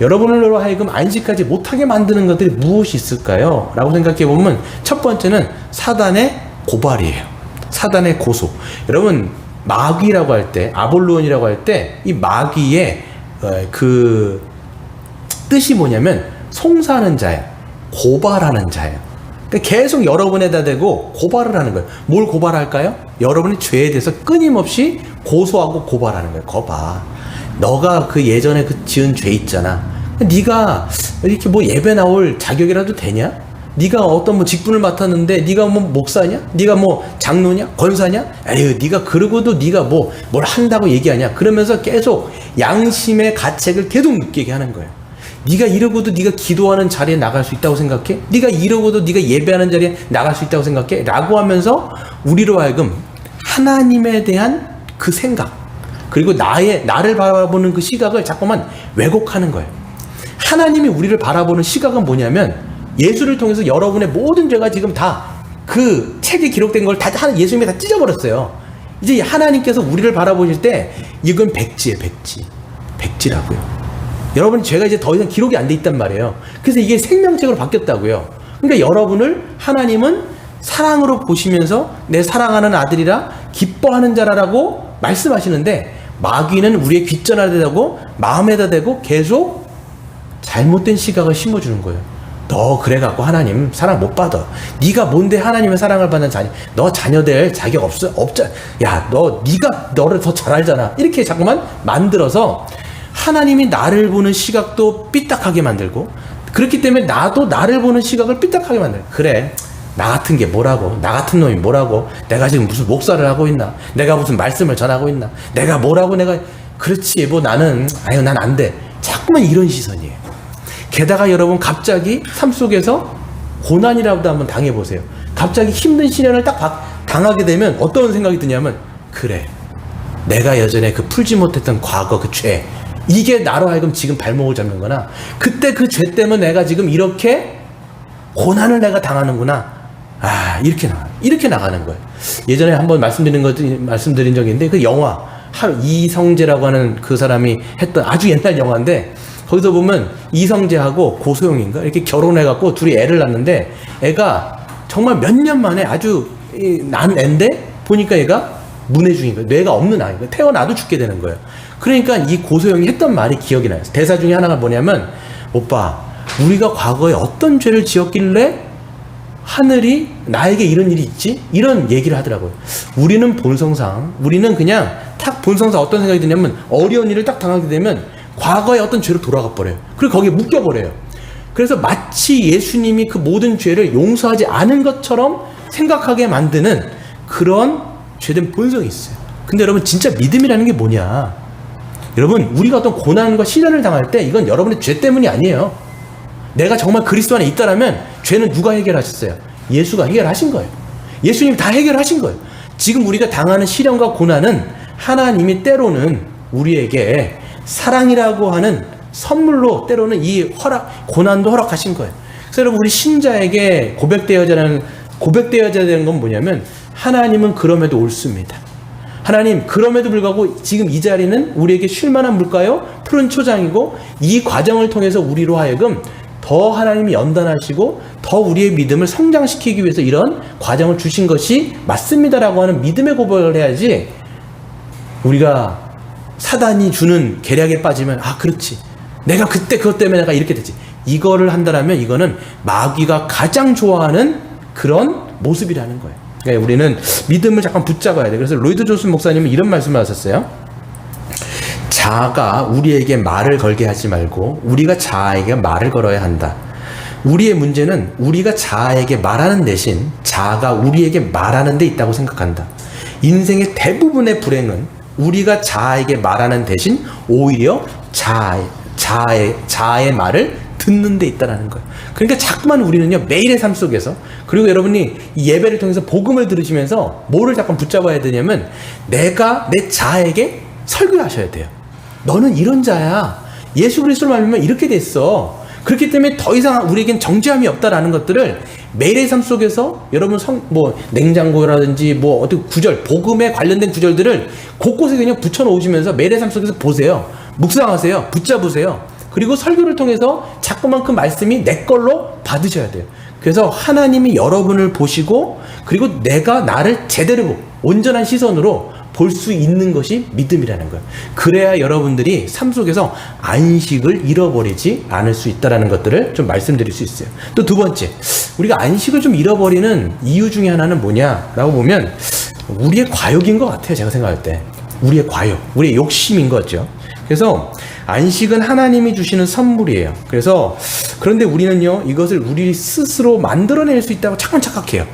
여러분으로 하여금 안식하지 못하게 만드는 것들이 무엇이 있을까요? 라고 생각해 보면 첫 번째는 사단의 고발이에요. 사단의 고소. 여러분 마귀라고 할 때, 아볼론이라고 할 때 이 마귀의 그 뜻이 뭐냐면 송사하는 자예요. 고발하는 자예요. 그러니까 계속 여러분에다 대고 고발을 하는 거예요. 뭘 고발할까요? 여러분의 죄에 대해서 끊임없이 고소하고 고발하는 거예요. 거봐, 너가 그 예전에 그 지은 죄 있잖아. 네가 이렇게 뭐 예배 나올 자격이라도 되냐? 네가 어떤 뭐 직분을 맡았는데 네가 뭐 목사냐? 네가 뭐 장로냐? 권사냐? 에휴, 네가 그러고도 네가 뭐 뭘 한다고 얘기하냐? 그러면서 계속 양심의 가책을 계속 느끼게 하는 거예요. 네가 이러고도 네가 기도하는 자리에 나갈 수 있다고 생각해? 네가 이러고도 네가 예배하는 자리에 나갈 수 있다고 생각해? 라고 하면서 우리로 하여금 하나님에 대한 그 생각, 그리고 나를 바라보는 그 시각을 자꾸만 왜곡하는 거예요. 하나님이 우리를 바라보는 시각은 뭐냐면 예수를 통해서 여러분의 모든 죄가 지금 다 그 책에 기록된 걸 다 예수님이 다 찢어버렸어요. 이제 하나님께서 우리를 바라보실 때 이건 백지예요. 백지라고요. 여러분 죄가 이제 더 이상 기록이 안 돼 있단 말이에요. 그래서 이게 생명책으로 바뀌었다고요. 그러니까 여러분을 하나님은 사랑으로 보시면서 내 사랑하는 아들이라 기뻐하는 자라라고 말씀하시는데 마귀는 우리의 귓전에다 대고 마음에다 대고 계속 잘못된 시각을 심어주는 거예요. 너 그래갖고 하나님 사랑 못 받아. 네가 뭔데 하나님의 사랑을 받는 자녀? 너 자녀 될 자격 없잖아. 야, 네가 너를 더 잘 알잖아. 이렇게 자꾸만 만들어서 하나님이 나를 보는 시각도 삐딱하게 만들고, 그렇기 때문에 나도 나를 보는 시각을 삐딱하게 만들어. 그래, 나 같은 게 뭐라고, 나 같은 놈이 뭐라고, 내가 지금 무슨 목사를 하고 있나, 내가 무슨 말씀을 전하고 있나, 내가 뭐라고, 내가 그렇지 뭐 나는 아유 난 안 돼. 자꾸만 이런 시선이에요. 게다가 여러분 갑자기 삶 속에서 고난이라도 한번 당해보세요. 갑자기 힘든 시련을 딱 당하게 되면 어떤 생각이 드냐면, 그래, 내가 예전에 그 풀지 못했던 과거 그 죄, 이게 나로 하여금 지금 발목을 잡는 거나, 그때 그 죄 때문에 내가 지금 이렇게 고난을 내가 당하는구나. 아, 이렇게 나가는 거예요. 예전에 한번 말씀드린 적이 있는데, 그 영화 이성재라고 하는 그 사람이 했던 아주 옛날 영화인데, 거기서 보면 이성재하고 고소영인가 이렇게 결혼해갖고 둘이 애를 낳는데, 애가 정말 몇 년 만에 아주 난 애인데 보니까 얘가 문해중인 거예요. 뇌가 없는 아이가 태어나도 죽게 되는 거예요. 그러니까 이 고소영이 했던 말이 기억이 나요. 대사 중에 하나가 뭐냐면, 오빠, 우리가 과거에 어떤 죄를 지었길래 하늘이 나에게 이런 일이 있지? 이런 얘기를 하더라고요. 우리는 그냥 딱 본성상 어떤 생각이 드냐면, 어려운 일을 딱 당하게 되면 과거의 어떤 죄로 돌아가 버려요. 그리고 거기에 묶여 버려요. 그래서 마치 예수님이 그 모든 죄를 용서하지 않은 것처럼 생각하게 만드는 그런 죄된 본성이 있어요. 근데 여러분 진짜 믿음이라는 게 뭐냐? 여러분, 우리가 어떤 고난과 시련을 당할 때 이건 여러분의 죄 때문이 아니에요. 내가 정말 그리스도 안에 있다라면 죄는 누가 해결하셨어요? 예수가 해결하신 거예요. 예수님이 다 해결하신 거예요. 지금 우리가 당하는 시련과 고난은 하나님이 때로는 우리에게 사랑이라고 하는 선물로 때로는 이 고난도 허락하신 거예요. 그래서 여러분, 우리 신자에게 고백되어야 되는 건 뭐냐면, 하나님은 그럼에도 옳습니다. 하나님, 그럼에도 불구하고 지금 이 자리는 우리에게 쉴만한 물가요, 푸른 초장이고, 이 과정을 통해서 우리로 하여금 더 하나님이 연단하시고 더 우리의 믿음을 성장시키기 위해서 이런 과정을 주신 것이 맞습니다라고 하는 믿음의 고백을 해야지, 우리가 사단이 주는 계략에 빠지면 그렇지, 내가 그때 그것 때문에 내가 이렇게 됐지, 이거를 한다라면 이거는 마귀가 가장 좋아하는 그런 모습이라는 거예요. 그러니까 우리는 믿음을 잠깐 붙잡아야 돼. 그래서 로이드 존슨 목사님은 이런 말씀을 하셨어요. 자아가 우리에게 말을 걸게 하지 말고 우리가 자아에게 말을 걸어야 한다. 우리의 문제는 우리가 자아에게 말하는 대신 자아가 우리에게 말하는 데 있다고 생각한다. 인생의 대부분의 불행은 우리가 자아에게 말하는 대신 오히려 자아의 말을 듣는 데 있다는 거예요. 그러니까 자꾸만 우리는요, 매일의 삶 속에서, 그리고 여러분이 이 예배를 통해서 복음을 들으시면서 뭐를 잠깐 붙잡아야 되냐면, 내가 내 자아에게 설교하셔야 돼요. 너는 이런 자야. 예수 그리스도를 말미암아 이렇게 됐어. 그렇기 때문에 더 이상 우리에겐 정죄함이 없다라는 것들을 매일의 삶 속에서 여러분 냉장고라든지 어떤 구절, 복음에 관련된 구절들을 곳곳에 그냥 붙여놓으시면서 매일의 삶 속에서 보세요. 묵상하세요. 붙잡으세요. 그리고 설교를 통해서 자꾸만 그 말씀이 내 걸로 받으셔야 돼요. 그래서 하나님이 여러분을 보시고, 그리고 내가 나를 제대로 온전한 시선으로 볼 수 있는 것이 믿음이라는 거예요. 그래야 여러분들이 삶 속에서 안식을 잃어버리지 않을 수 있다는 것들을 좀 말씀드릴 수 있어요. 또 두 번째, 우리가 안식을 좀 잃어버리는 이유 중에 하나는 뭐냐라고 보면 우리의 과욕인 것 같아요. 제가 생각할 때 우리의 과욕, 우리의 욕심인 거죠. 그래서 안식은 하나님이 주시는 선물이에요. 그런데 우리는요, 이것을 우리 스스로 만들어낼 수 있다고 자꾸 착각해요.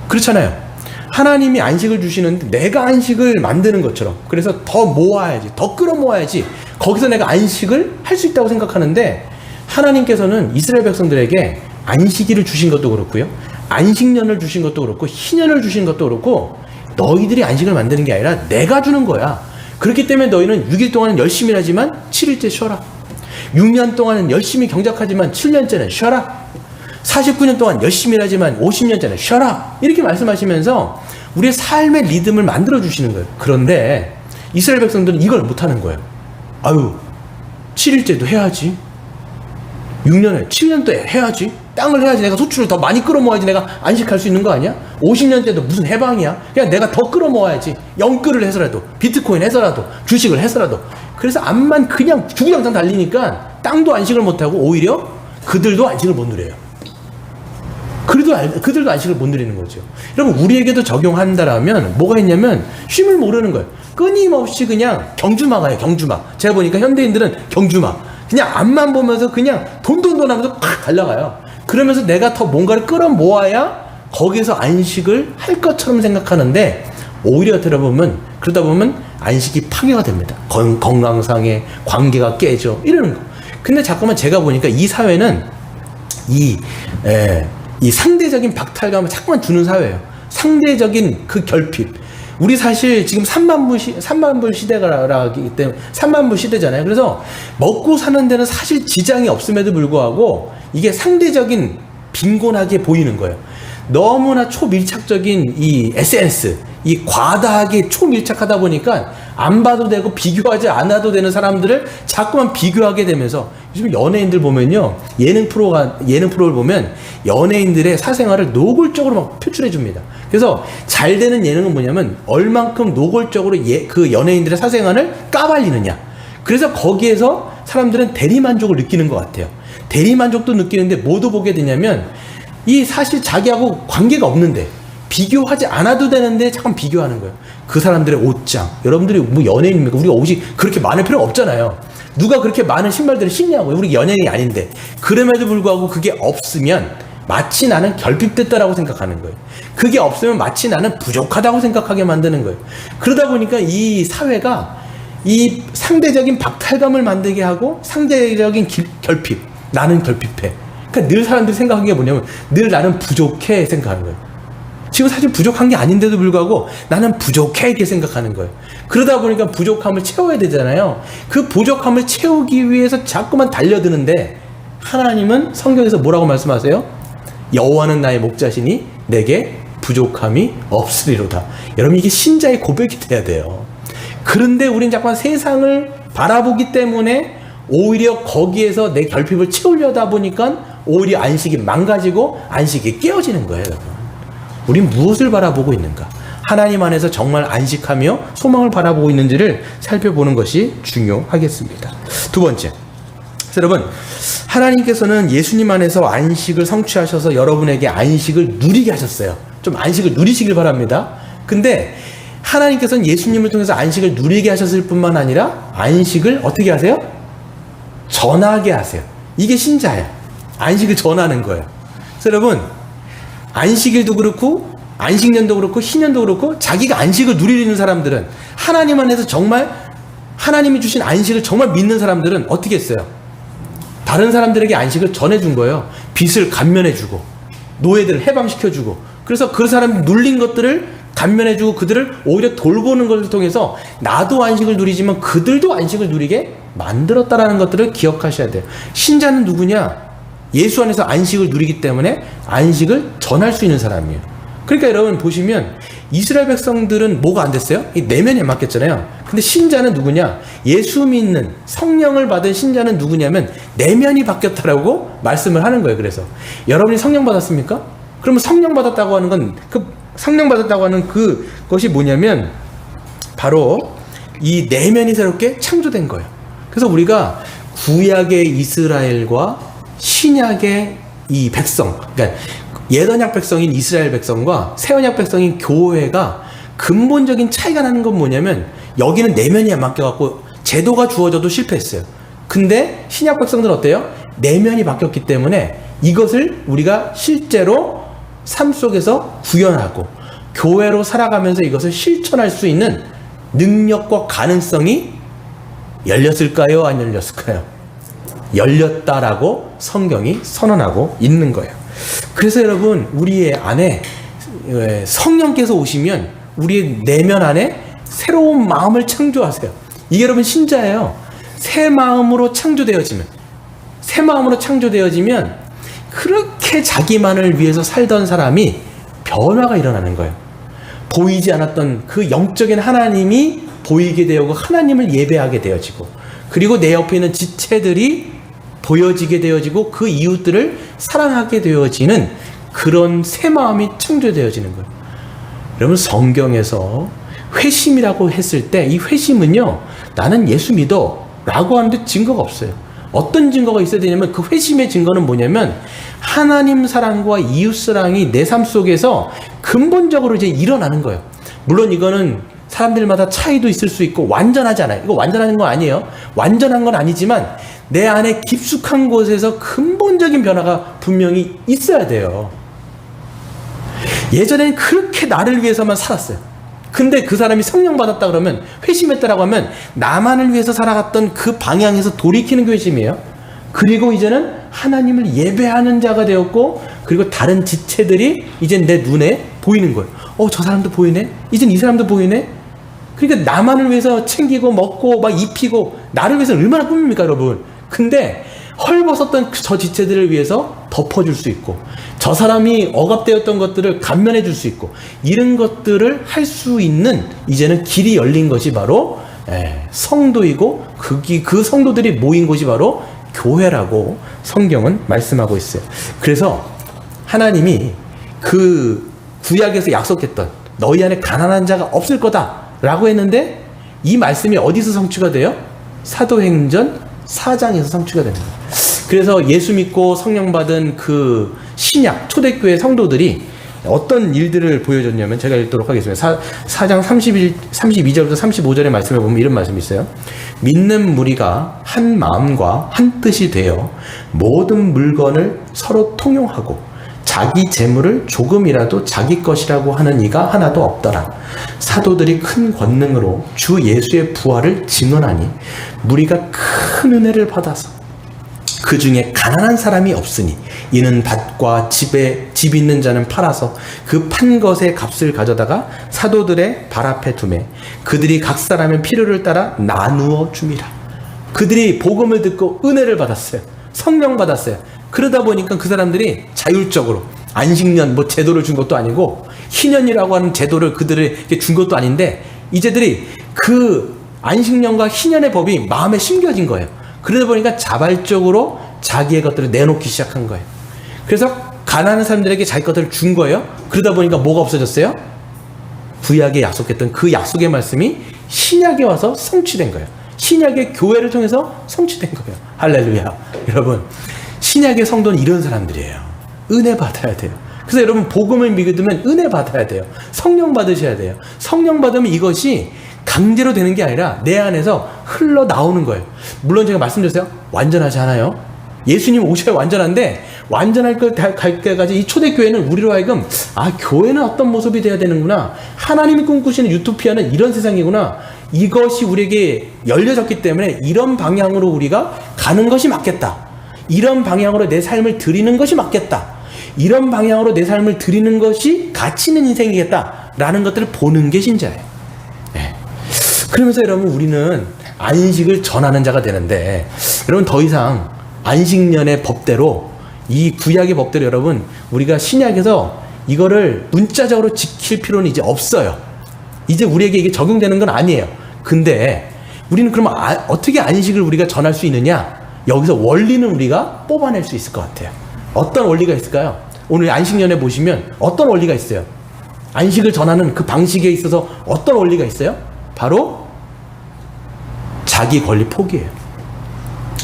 그렇잖아요. 하나님이 안식을 주시는데 내가 안식을 만드는 것처럼, 그래서 더 모아야지, 더 끌어모아야지, 거기서 내가 안식을 할 수 있다고 생각하는데, 하나님께서는 이스라엘 백성들에게 안식일을 주신 것도 그렇고요, 안식년을 주신 것도 그렇고, 희년을 주신 것도 그렇고, 너희들이 안식을 만드는 게 아니라 내가 주는 거야. 그렇기 때문에 너희는 6일 동안은 열심히 하지만 7일째 쉬어라. 6년 동안은 열심히 경작하지만 7년째는 쉬어라. 49년 동안 열심히 하지만 50년째는 쉬어라. 이렇게 말씀하시면서 우리의 삶의 리듬을 만들어 주시는 거예요. 그런데 이스라엘 백성들은 이걸 못하는 거예요. 7일째도 해야지, 7년 때 해야지, 땅을 해야지, 내가 소출을 더 많이 끌어모아야지 내가 안식할 수 있는 거 아니야? 50년 때도 무슨 해방이야? 그냥 내가 더 끌어모아야지, 영끌을 해서라도, 비트코인 해서라도, 주식을 해서라도. 그래서 암만 그냥 주구장창 달리니까 땅도 안식을 못하고 오히려 그들도 안식을 못 누려요. 그들도 안식을 못 누리는 거죠. 여러분, 우리에게도 적용한다라면 뭐가 있냐면 쉼을 모르는 거예요. 끊임없이 그냥 경주마가요, 경주마. 제가 보니까 현대인들은 경주마. 그냥 앞만 보면서 그냥 돈 하면서 팍 달려가요. 그러면서 내가 더 뭔가를 끌어모아야 거기서 안식을 할 것처럼 생각하는데, 오히려 그러다 보면 안식이 파괴가 됩니다. 건강상의 관계가 깨져, 이러는 거. 근데 자꾸만 제가 보니까 이 사회는 이 상대적인 박탈감을 자꾸만 주는 사회예요. 상대적인 그 결핍. 우리 사실 지금 3만불 시대라기 때문에 3만불 시대잖아요. 그래서 먹고 사는 데는 사실 지장이 없음에도 불구하고 이게 상대적인 빈곤하게 보이는 거예요. 너무나 초밀착적인 이 SNS, 이 과다하게 초밀착하다 보니까 안 봐도 되고 비교하지 않아도 되는 사람들을 자꾸만 비교하게 되면서, 요즘 연예인들 보면요, 예능 프로를 보면 연예인들의 사생활을 노골적으로 막 표출해 줍니다. 그래서 잘 되는 예능은 뭐냐면 얼만큼 노골적으로 그 연예인들의 사생활을 까발리느냐. 그래서 거기에서 사람들은 대리만족을 느끼는 것 같아요. 대리만족도 느끼는데 뭐도 보게 되냐면, 이 사실 자기하고 관계가 없는데, 비교하지 않아도 되는데 잠깐 비교하는 거예요. 그 사람들의 옷장. 여러분들이 뭐 연예인입니까? 우리가 옷이 그렇게 많을 필요가 없잖아요. 누가 그렇게 많은 신발들을 신냐고요. 우리 연예인이 아닌데. 그럼에도 불구하고 그게 없으면 마치 나는 결핍됐다라고 생각하는 거예요. 그게 없으면 마치 나는 부족하다고 생각하게 만드는 거예요. 그러다 보니까 이 사회가 이 상대적인 박탈감을 만들게 하고, 상대적인 결핍. 나는 결핍해. 그러니까 늘 사람들이 생각하는 게 뭐냐면 늘 나는 부족해 생각하는 거예요. 지금 사실 부족한 게 아닌데도 불구하고 나는 부족해 이렇게 생각하는 거예요. 그러다 보니까 부족함을 채워야 되잖아요. 그 부족함을 채우기 위해서 자꾸만 달려드는데, 하나님은 성경에서 뭐라고 말씀하세요? 여호와는 나의 목자시니 내게 부족함이 없으리로다. 여러분, 이게 신자의 고백이 돼야 돼요. 그런데 우린 자꾸만 세상을 바라보기 때문에 오히려 거기에서 내 결핍을 채우려다 보니까 오히려 안식이 망가지고 안식이 깨어지는 거예요, 여러분. 우린 무엇을 바라보고 있는가? 하나님 안에서 정말 안식하며 소망을 바라보고 있는지를 살펴보는 것이 중요하겠습니다. 두 번째, 여러분, 하나님께서는 예수님 안에서 안식을 성취하셔서 여러분에게 안식을 누리게 하셨어요. 좀 안식을 누리시길 바랍니다. 근데 하나님께서는 예수님을 통해서 안식을 누리게 하셨을 뿐만 아니라 안식을 어떻게 하세요? 전하게 하세요. 이게 신자예요. 안식을 전하는 거예요. 그래서 여러분, 안식일도 그렇고 안식년도 그렇고 희년도 그렇고 자기가 안식을 누리는 사람들은, 하나님 안에서 정말 하나님이 주신 안식을 정말 믿는 사람들은 어떻게 했어요? 다른 사람들에게 안식을 전해준 거예요. 빚을 감면해주고 노예들을 해방시켜주고, 그래서 그 사람이 눌린 것들을 감면해주고 그들을 오히려 돌보는 것을 통해서 나도 안식을 누리지만 그들도 안식을 누리게 만들었다라는 것들을 기억하셔야 돼요. 신자는 누구냐? 예수 안에서 안식을 누리기 때문에 안식을 전할 수 있는 사람이에요. 그러니까 여러분 보시면 이스라엘 백성들은 뭐가 안 됐어요? 이 내면이 안 맞겠잖아요. 근데 신자는 누구냐? 예수 믿는 성령을 받은 신자는 누구냐면 내면이 바뀌었다라고 말씀을 하는 거예요. 그래서 여러분이 성령 받았습니까? 그러면 성령 받았다고 하는 건 성령 받았다고 하는 그것이 뭐냐면 바로 이 내면이 새롭게 창조된 거예요. 그래서 우리가 구약의 이스라엘과 신약의 이 백성, 그러니까 옛언약 백성인 이스라엘 백성과 새언약 백성인 교회가 근본적인 차이가 나는 건 뭐냐면, 여기는 내면이 안 바뀌어갖고 제도가 주어져도 실패했어요. 근데 신약 백성들은 어때요? 내면이 바뀌었기 때문에 이것을 우리가 실제로 삶 속에서 구현하고 교회로 살아가면서 이것을 실천할 수 있는 능력과 가능성이 열렸을까요? 안 열렸을까요? 열렸다라고 성경이 선언하고 있는 거예요. 그래서 여러분, 우리의 안에 성령께서 오시면 우리의 내면 안에 새로운 마음을 창조하세요. 이게 여러분 신자예요. 새 마음으로 창조되어지면 그렇게 자기만을 위해서 살던 사람이 변화가 일어나는 거예요. 보이지 않았던 그 영적인 하나님이 보이게 되고 하나님을 예배하게 되어지고, 그리고 내 옆에 있는 지체들이 보여지게 되어지고 그 이웃들을 사랑하게 되어지는 그런 새 마음이 창조되어지는 거예요. 여러분, 성경에서 회심이라고 했을 때 이 회심은요, 나는 예수 믿어 라고 하는데 증거가 없어요. 어떤 증거가 있어야 되냐면, 그 회심의 증거는 뭐냐면 하나님 사랑과 이웃 사랑이 내 삶 속에서 근본적으로 이제 일어나는 거예요. 물론 이거는 사람들마다 차이도 있을 수 있고 완전하지 않아요. 이거 완전한 건 아니에요. 완전한 건 아니지만 내 안에 깊숙한 곳에서 근본적인 변화가 분명히 있어야 돼요. 예전에는 그렇게 나를 위해서만 살았어요. 근데 그 사람이 성령 받았다 그러면, 회심했다라고 하면 나만을 위해서 살아갔던 그 방향에서 돌이키는 게 회심이에요. 그리고 이제는 하나님을 예배하는 자가 되었고, 그리고 다른 지체들이 이제 내 눈에 보이는 거예요. 저 사람도 보이네? 이젠 이 사람도 보이네? 그러니까 나만을 위해서 챙기고 먹고 막 입히고 나를 위해서 얼마나 꿈입니까, 여러분? 근데 헐벗었던 저 지체들을 위해서 덮어줄 수 있고, 저 사람이 억압되었던 것들을 감면해 줄 수 있고, 이런 것들을 할 수 있는 이제는 길이 열린 것이 바로 성도이고, 그 성도들이 모인 곳이 바로 교회라고 성경은 말씀하고 있어요. 그래서 하나님이 그 구약에서 약속했던 너희 안에 가난한 자가 없을 거다 라고 했는데, 이 말씀이 어디서 성취가 돼요? 사도행전 4장에서 성취가 됩니다. 그래서 예수 믿고 성령 받은 그 신약 초대교회 성도들이 어떤 일들을 보여줬냐면, 제가 읽도록 하겠습니다. 4장 32절부터 35절의 말씀을 보면 이런 말씀이 있어요. 믿는 무리가 한 마음과 한 뜻이 되어 모든 물건을 서로 통용하고 자기 재물을 조금이라도 자기 것이라고 하는 이가 하나도 없더라. 사도들이 큰 권능으로 주 예수의 부활을 증언하니 무리가 큰 은혜를 받아서 그 중에 가난한 사람이 없으니 이는 밭과 집 있는 자는 팔아서 그 판 것의 값을 가져다가 사도들의 발 앞에 두매 그들이 각 사람의 필요를 따라 나누어 줍니다. 그들이 복음을 듣고 은혜를 받았어요. 성령 받았어요. 그러다 보니까 그 사람들이 자율적으로 안식년 제도를 준 것도 아니고 희년이라고 하는 제도를 그들에게 준 것도 아닌데, 이제들이 그 안식년과 희년의 법이 마음에 심겨진 거예요. 그러다 보니까 자발적으로 자기의 것들을 내놓기 시작한 거예요. 그래서 가난한 사람들에게 자기 것들을 준 거예요. 그러다 보니까 뭐가 없어졌어요? 구약에 약속했던 그 약속의 말씀이 신약에 와서 성취된 거예요. 신약의 교회를 통해서 성취된 거예요. 할렐루야. 여러분, 신약의 성도는 이런 사람들이에요. 은혜 받아야 돼요. 그래서 여러분, 복음을 믿으면 은혜 받아야 돼요. 성령 받으셔야 돼요. 성령 받으면 이것이 강제로 되는 게 아니라 내 안에서 흘러나오는 거예요. 물론 제가 말씀드렸어요. 완전하지 않아요. 예수님 오셔야 완전한데, 완전할 갈 때까지 이 초대교회는 우리로 하여금 교회는 어떤 모습이 돼야 되는구나, 하나님이 꿈꾸시는 유토피아는 이런 세상이구나, 이것이 우리에게 열려졌기 때문에 이런 방향으로 우리가 가는 것이 맞겠다, 이런 방향으로 내 삶을 드리는 것이 맞겠다, 이런 방향으로 내 삶을 드리는 것이 가치 있는 인생이겠다 라는 것들을 보는 게 신자예요. 네. 그러면서 여러분, 우리는 안식을 전하는 자가 되는데, 여러분, 더 이상 안식년의 법대로, 이 구약의 법대로 여러분, 우리가 신약에서 이거를 문자적으로 지킬 필요는 이제 없어요. 이제 우리에게 이게 적용되는 건 아니에요. 근데 우리는 그러면 어떻게 안식을 우리가 전할 수 있느냐? 여기서 원리는 우리가 뽑아낼 수 있을 것 같아요. 어떤 원리가 있을까요? 오늘 안식년에 보시면 어떤 원리가 있어요? 안식을 전하는 그 방식에 있어서 어떤 원리가 있어요? 바로 자기 권리 포기예요.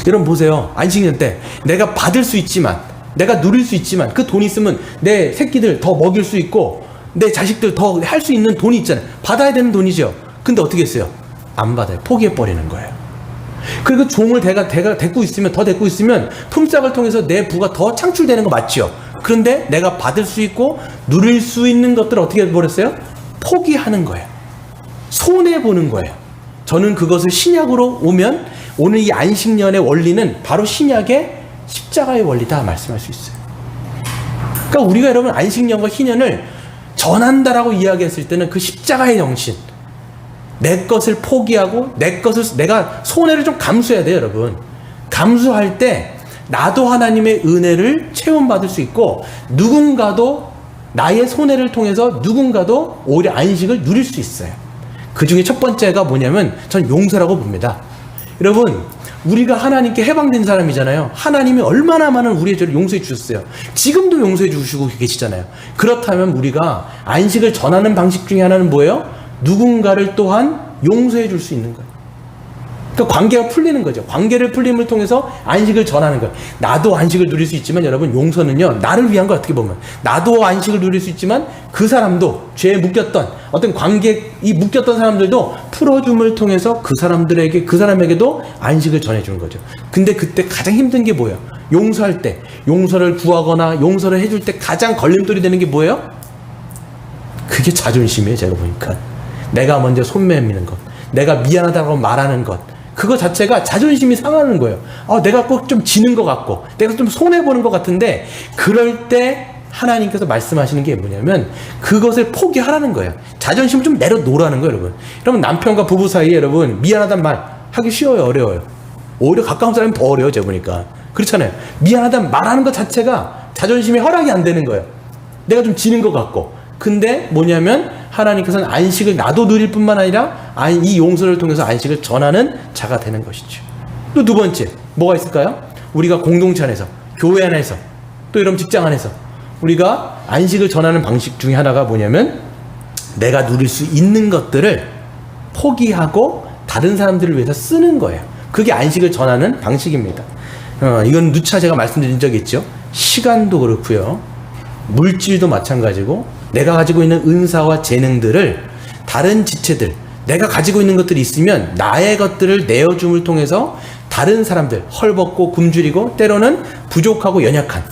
여러분 보세요. 안식년 때 내가 받을 수 있지만, 내가 누릴 수 있지만, 그 돈 있으면 내 새끼들 더 먹일 수 있고 내 자식들 더 할 수 있는 돈이 있잖아요. 받아야 되는 돈이죠. 근데 어떻게 했어요? 안 받아요. 포기해버리는 거예요. 그리고 종을 내가 데리고 있으면, 더 데리고 있으면 품삯을 통해서 내 부가 더 창출되는 거 맞죠? 그런데 내가 받을 수 있고 누릴 수 있는 것들을 어떻게 해버렸어요? 포기하는 거예요. 손해보는 거예요. 저는 그것을 신약으로 오면, 오늘 이 안식년의 원리는 바로 신약의 십자가의 원리다 말씀할 수 있어요. 그러니까 우리가 여러분 안식년과 희년을 전한다라고 이야기했을 때는 그 십자가의 정신, 내 것을 포기하고 내가 손해를 좀 감수해야 돼요. 여러분, 감수할 때 나도 하나님의 은혜를 체험받을 수 있고, 누군가도 나의 손해를 통해서 누군가도 오히려 안식을 누릴 수 있어요. 그 중에 첫 번째가 뭐냐면 전 용서라고 봅니다. 여러분, 우리가 하나님께 해방된 사람이잖아요. 하나님이 얼마나 많은 우리의 죄를 용서해 주셨어요. 지금도 용서해 주시고 계시잖아요. 그렇다면 우리가 안식을 전하는 방식 중에 하나는 뭐예요? 누군가를 또한 용서해 줄 수 있는 거예요. 그러니까 관계가 풀리는 거죠. 관계를 풀림을 통해서 안식을 전하는 거예요. 나도 안식을 누릴 수 있지만, 여러분, 용서는요, 나를 위한 거. 어떻게 보면 나도 안식을 누릴 수 있지만 그 사람도, 죄에 묶였던 어떤 관계, 이 묶였던 사람들도 풀어줌을 통해서 그 사람에게도 안식을 전해주는 거죠. 근데 그때 가장 힘든 게 뭐예요? 용서할 때, 용서를 구하거나 용서를 해줄 때 가장 걸림돌이 되는 게 뭐예요? 그게 자존심이에요. 제가 보니까 내가 먼저 손 내미는 것, 내가 미안하다고 말하는 것, 그거 자체가 자존심이 상하는 거예요. 내가 꼭 좀 지는 것 같고, 내가 좀 손해보는 것 같은데, 그럴 때 하나님께서 말씀하시는 게 뭐냐면 그것을 포기하라는 거예요. 자존심을 좀 내려놓으라는 거예요. 여러분, 남편과 부부 사이에 여러분 미안하단 말 하기 쉬워요, 어려워요? 오히려 가까운 사람이 더 어려워요. 제가 보니까 그렇잖아요. 미안하단 말하는 것 자체가 자존심이 허락이 안 되는 거예요. 내가 좀 지는 것 같고. 근데 뭐냐면 하나님께서는 안식을 나도 누릴 뿐만 아니라 이 용서를 통해서 안식을 전하는 자가 되는 것이죠. 또 두 번째 뭐가 있을까요? 우리가 공동체 안에서, 교회 안에서, 또 여러분 직장 안에서 우리가 안식을 전하는 방식 중에 하나가 뭐냐면, 내가 누릴 수 있는 것들을 포기하고 다른 사람들을 위해서 쓰는 거예요. 그게 안식을 전하는 방식입니다. 이건 누차 제가 말씀드린 적이 있죠. 시간도 그렇고요, 물질도 마찬가지고, 내가 가지고 있는 은사와 재능들을 다른 지체들, 내가 가지고 있는 것들이 있으면 나의 것들을 내어줌을 통해서 다른 사람들, 헐벗고 굶주리고 때로는 부족하고 연약한,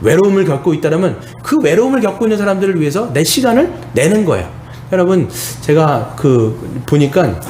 외로움을 겪고 있다면 그 외로움을 겪고 있는 사람들을 위해서 내 시간을 내는 거예요. 여러분, 제가 보니까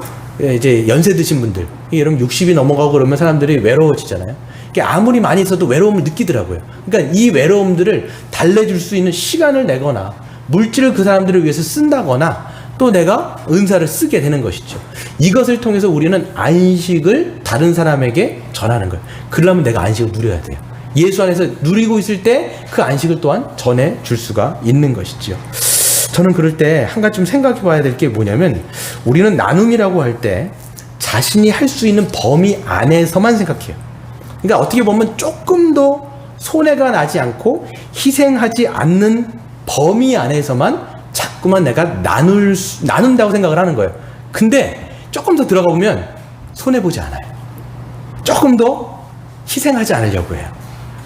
이제 연세 드신 분들, 여러분 60이 넘어가고 그러면 사람들이 외로워지잖아요. 아무리 많이 있어도 외로움을 느끼더라고요. 그러니까 이 외로움들을 달래줄 수 있는 시간을 내거나 물질을 그 사람들을 위해서 쓴다거나 또 내가 은사를 쓰게 되는 것이죠. 이것을 통해서 우리는 안식을 다른 사람에게 전하는 거예요. 그러려면 내가 안식을 누려야 돼요. 예수 안에서 누리고 있을 때 그 안식을 또한 전해줄 수가 있는 것이죠. 저는 그럴 때 한 가지 좀 생각해 봐야 될 게 뭐냐면, 우리는 나눔이라고 할 때 자신이 할 수 있는 범위 안에서만 생각해요. 그러니까 어떻게 보면 조금 더 손해가 나지 않고 희생하지 않는 범위 안에서만 자꾸만 내가 나눈다고 생각을 하는 거예요. 근데 조금 더 들어가 보면 손해보지 않아요. 조금 더 희생하지 않으려고 해요.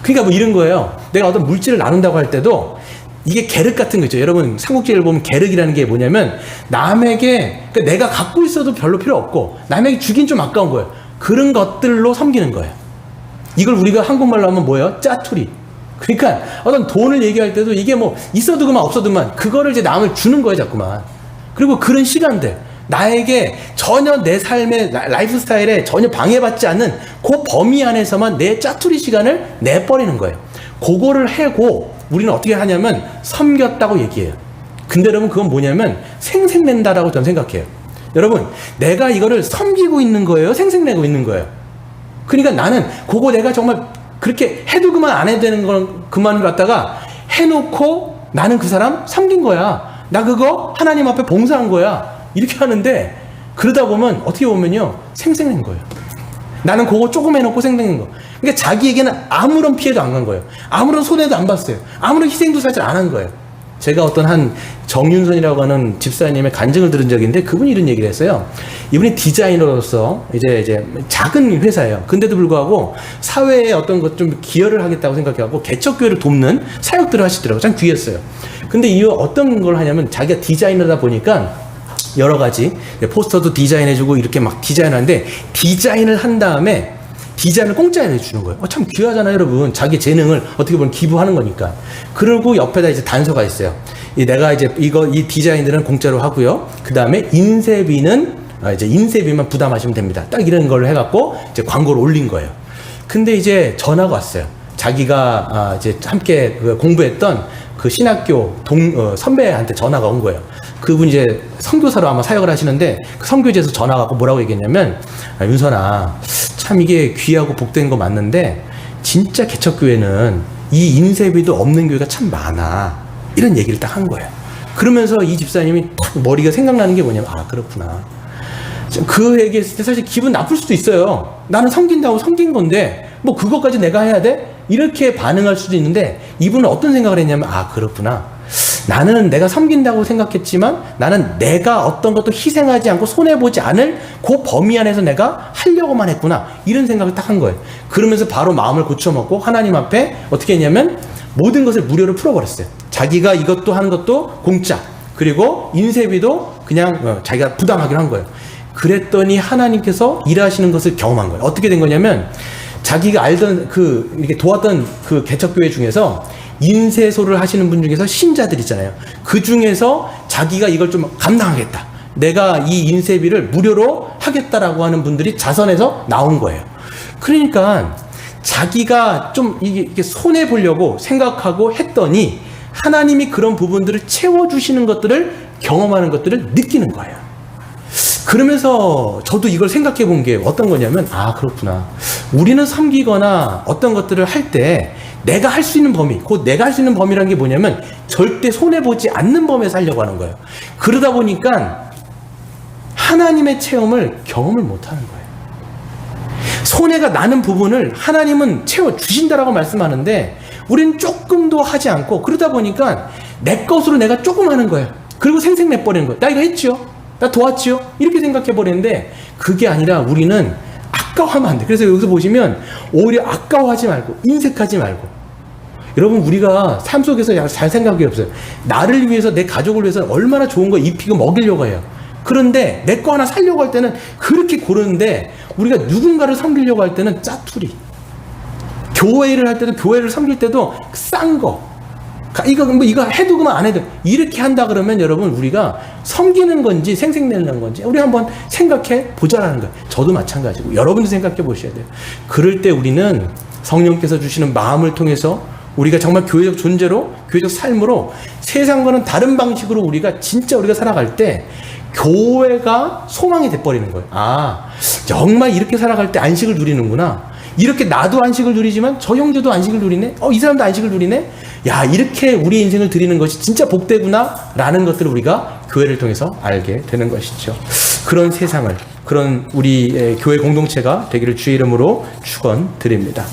그러니까 뭐 이런 거예요. 내가 어떤 물질을 나눈다고 할 때도 이게 계륵 같은 거 있죠. 여러분 삼국지를 보면 계륵이라는 게 뭐냐면 남에게, 그러니까 내가 갖고 있어도 별로 필요 없고 남에게 주긴 좀 아까운 거예요. 그런 것들로 섬기는 거예요. 이걸 우리가 한국말로 하면 뭐예요? 짜투리. 그러니까 어떤 돈을 얘기할 때도 이게 뭐 있어도 그만 없어도 그만 그거를 이제 남을 주는 거예요 자꾸만. 그리고 그런 시간들 나에게 전혀 내 삶의 라이프 스타일에 전혀 방해받지 않는 그 범위 안에서만 내 짜투리 시간을 내버리는 거예요. 그거를 하고 우리는 어떻게 하냐면 섬겼다고 얘기해요. 근데 여러분 그건 뭐냐면 생색낸다라고 저는 생각해요. 여러분 내가 이거를 섬기고 있는 거예요? 생색내고 있는 거예요? 그러니까 나는 그거 내가 정말 그렇게 해도 그만 안 해도 되는 건 그만 갖다가 해놓고 나는 그 사람 섬긴 거야. 나 그거 하나님 앞에 봉사한 거야. 이렇게 하는데 그러다 보면 어떻게 보면요 생색낸 거예요. 나는 그거 조금 해놓고 생색낸 거. 그러니까 자기에게는 아무런 피해도 안 간 거예요. 아무런 손해도 안 봤어요. 아무런 희생도 사실 안 한 거예요. 제가 어떤 한 정윤선이라고 하는 집사님의 간증을 들은 적이 있는데 그분이 이런 얘기를 했어요. 이분이 디자이너로서 이제 작은 회사예요. 근데도 불구하고 사회에 어떤 것 좀 기여를 하겠다고 생각해갖고 개척교회를 돕는 사역들을 하시더라고요. 참 귀했어요. 근데 이 어떤 걸 하냐면 자기가 디자이너다 보니까 여러 가지 포스터도 디자인해주고 이렇게 막 디자인하는데 디자인을 한 다음에 디자인을 공짜에 내주는 거예요. 참 귀하잖아요, 여러분. 자기 재능을 어떻게 보면 기부하는 거니까. 그리고 옆에다 이제 단서가 있어요. 내가 이제 이 디자인들은 공짜로 하고요. 그 다음에 인쇄비는 이제 인쇄비만 부담하시면 됩니다. 딱 이런 걸 해갖고 이제 광고를 올린 거예요. 근데 이제 전화가 왔어요. 자기가 이제 함께 공부했던 그 신학교 선배한테 전화가 온 거예요. 그분이 이제 선교사로 아마 사역을 하시는데 그 선교지에서 전화가 왔고 뭐라고 얘기했냐면 윤선아 참 이게 귀하고 복된 거 맞는데 진짜 개척교회는 이 인쇄비도 없는 교회가 참 많아. 이런 얘기를 딱 한 거예요. 그러면서 이 집사님이 딱 머리가 생각나는 게 뭐냐면 아 그렇구나. 그 얘기했을 때 사실 기분 나쁠 수도 있어요. 나는 섬긴다고 섬긴 건데 뭐 그것까지 내가 해야 돼? 이렇게 반응할 수도 있는데 이분은 어떤 생각을 했냐면 아 그렇구나. 나는 내가 섬긴다고 생각했지만 나는 내가 어떤 것도 희생하지 않고 손해보지 않을 그 범위 안에서 내가 하려고만 했구나. 이런 생각을 딱 한 거예요. 그러면서 바로 마음을 고쳐먹고 하나님 앞에 어떻게 했냐면 모든 것을 무료로 풀어버렸어요. 자기가 이것도 하는 것도 공짜. 그리고 인쇄비도 그냥 자기가 부담하기로 한 거예요. 그랬더니 하나님께서 일하시는 것을 경험한 거예요. 어떻게 된 거냐면 자기가 알던 이렇게 도왔던 그 개척교회 중에서 인쇄소를 하시는 분 중에서 신자들 있잖아요. 그 중에서 자기가 이걸 좀 감당하겠다. 내가 이 인쇄비를 무료로 하겠다라고 하는 분들이 자선해서 나온 거예요. 그러니까 자기가 좀 이게 손해 보려고 생각하고 했더니 하나님이 그런 부분들을 채워주시는 것들을 경험하는 것들을 느끼는 거예요. 그러면서 저도 이걸 생각해 본 게 어떤 거냐면 아 그렇구나. 우리는 섬기거나 어떤 것들을 할 때 내가 할 수 있는 범위, 곧 내가 할 수 있는 범위라는 게 뭐냐면 절대 손해보지 않는 범위에서 하려고 하는 거예요. 그러다 보니까 하나님의 체험을 경험을 못하는 거예요. 손해가 나는 부분을 하나님은 채워주신다라고 말씀하는데 우리는 조금도 하지 않고 그러다 보니까 내 것으로 내가 조금 하는 거예요. 그리고 생색내버리는 거예요. 나 이거 했지요? 나 도왔지요? 이렇게 생각해버리는데 그게 아니라 우리는 아까워하면 안 돼. 그래서 여기서 보시면 오히려 아까워하지 말고 인색하지 말고 여러분 우리가 삶 속에서 잘 생각이 없어요. 나를 위해서 내 가족을 위해서 얼마나 좋은 거 입히고 먹이려고 해요. 그런데 내 거 하나 살려고 할 때는 그렇게 고르는데 우리가 누군가를 섬기려고 할 때는 짜투리. 교회를 할 때도 교회를 섬길 때도 싼 거. 이거 해도 그만 안 해도 이렇게 한다 그러면 여러분 우리가 섬기는 건지 생색내는 건지 우리 한번 생각해 보자라는 거예요. 저도 마찬가지고 여러분도 생각해 보셔야 돼요. 그럴 때 우리는 성령께서 주시는 마음을 통해서 우리가 정말 교회적 존재로 교회적 삶으로 세상과는 다른 방식으로 우리가 살아갈 때 교회가 소망이 돼버리는 거예요. 아 정말 이렇게 살아갈 때 안식을 누리는구나. 이렇게 나도 안식을 누리지만 저 형제도 안식을 누리네. 이 사람도 안식을 누리네. 야 이렇게 우리 인생을 드리는 것이 진짜 복되구나 라는 것들을 우리가 교회를 통해서 알게 되는 것이죠. 그런 세상을 그런 우리 교회 공동체가 되기를 주의 이름으로 축원드립니다.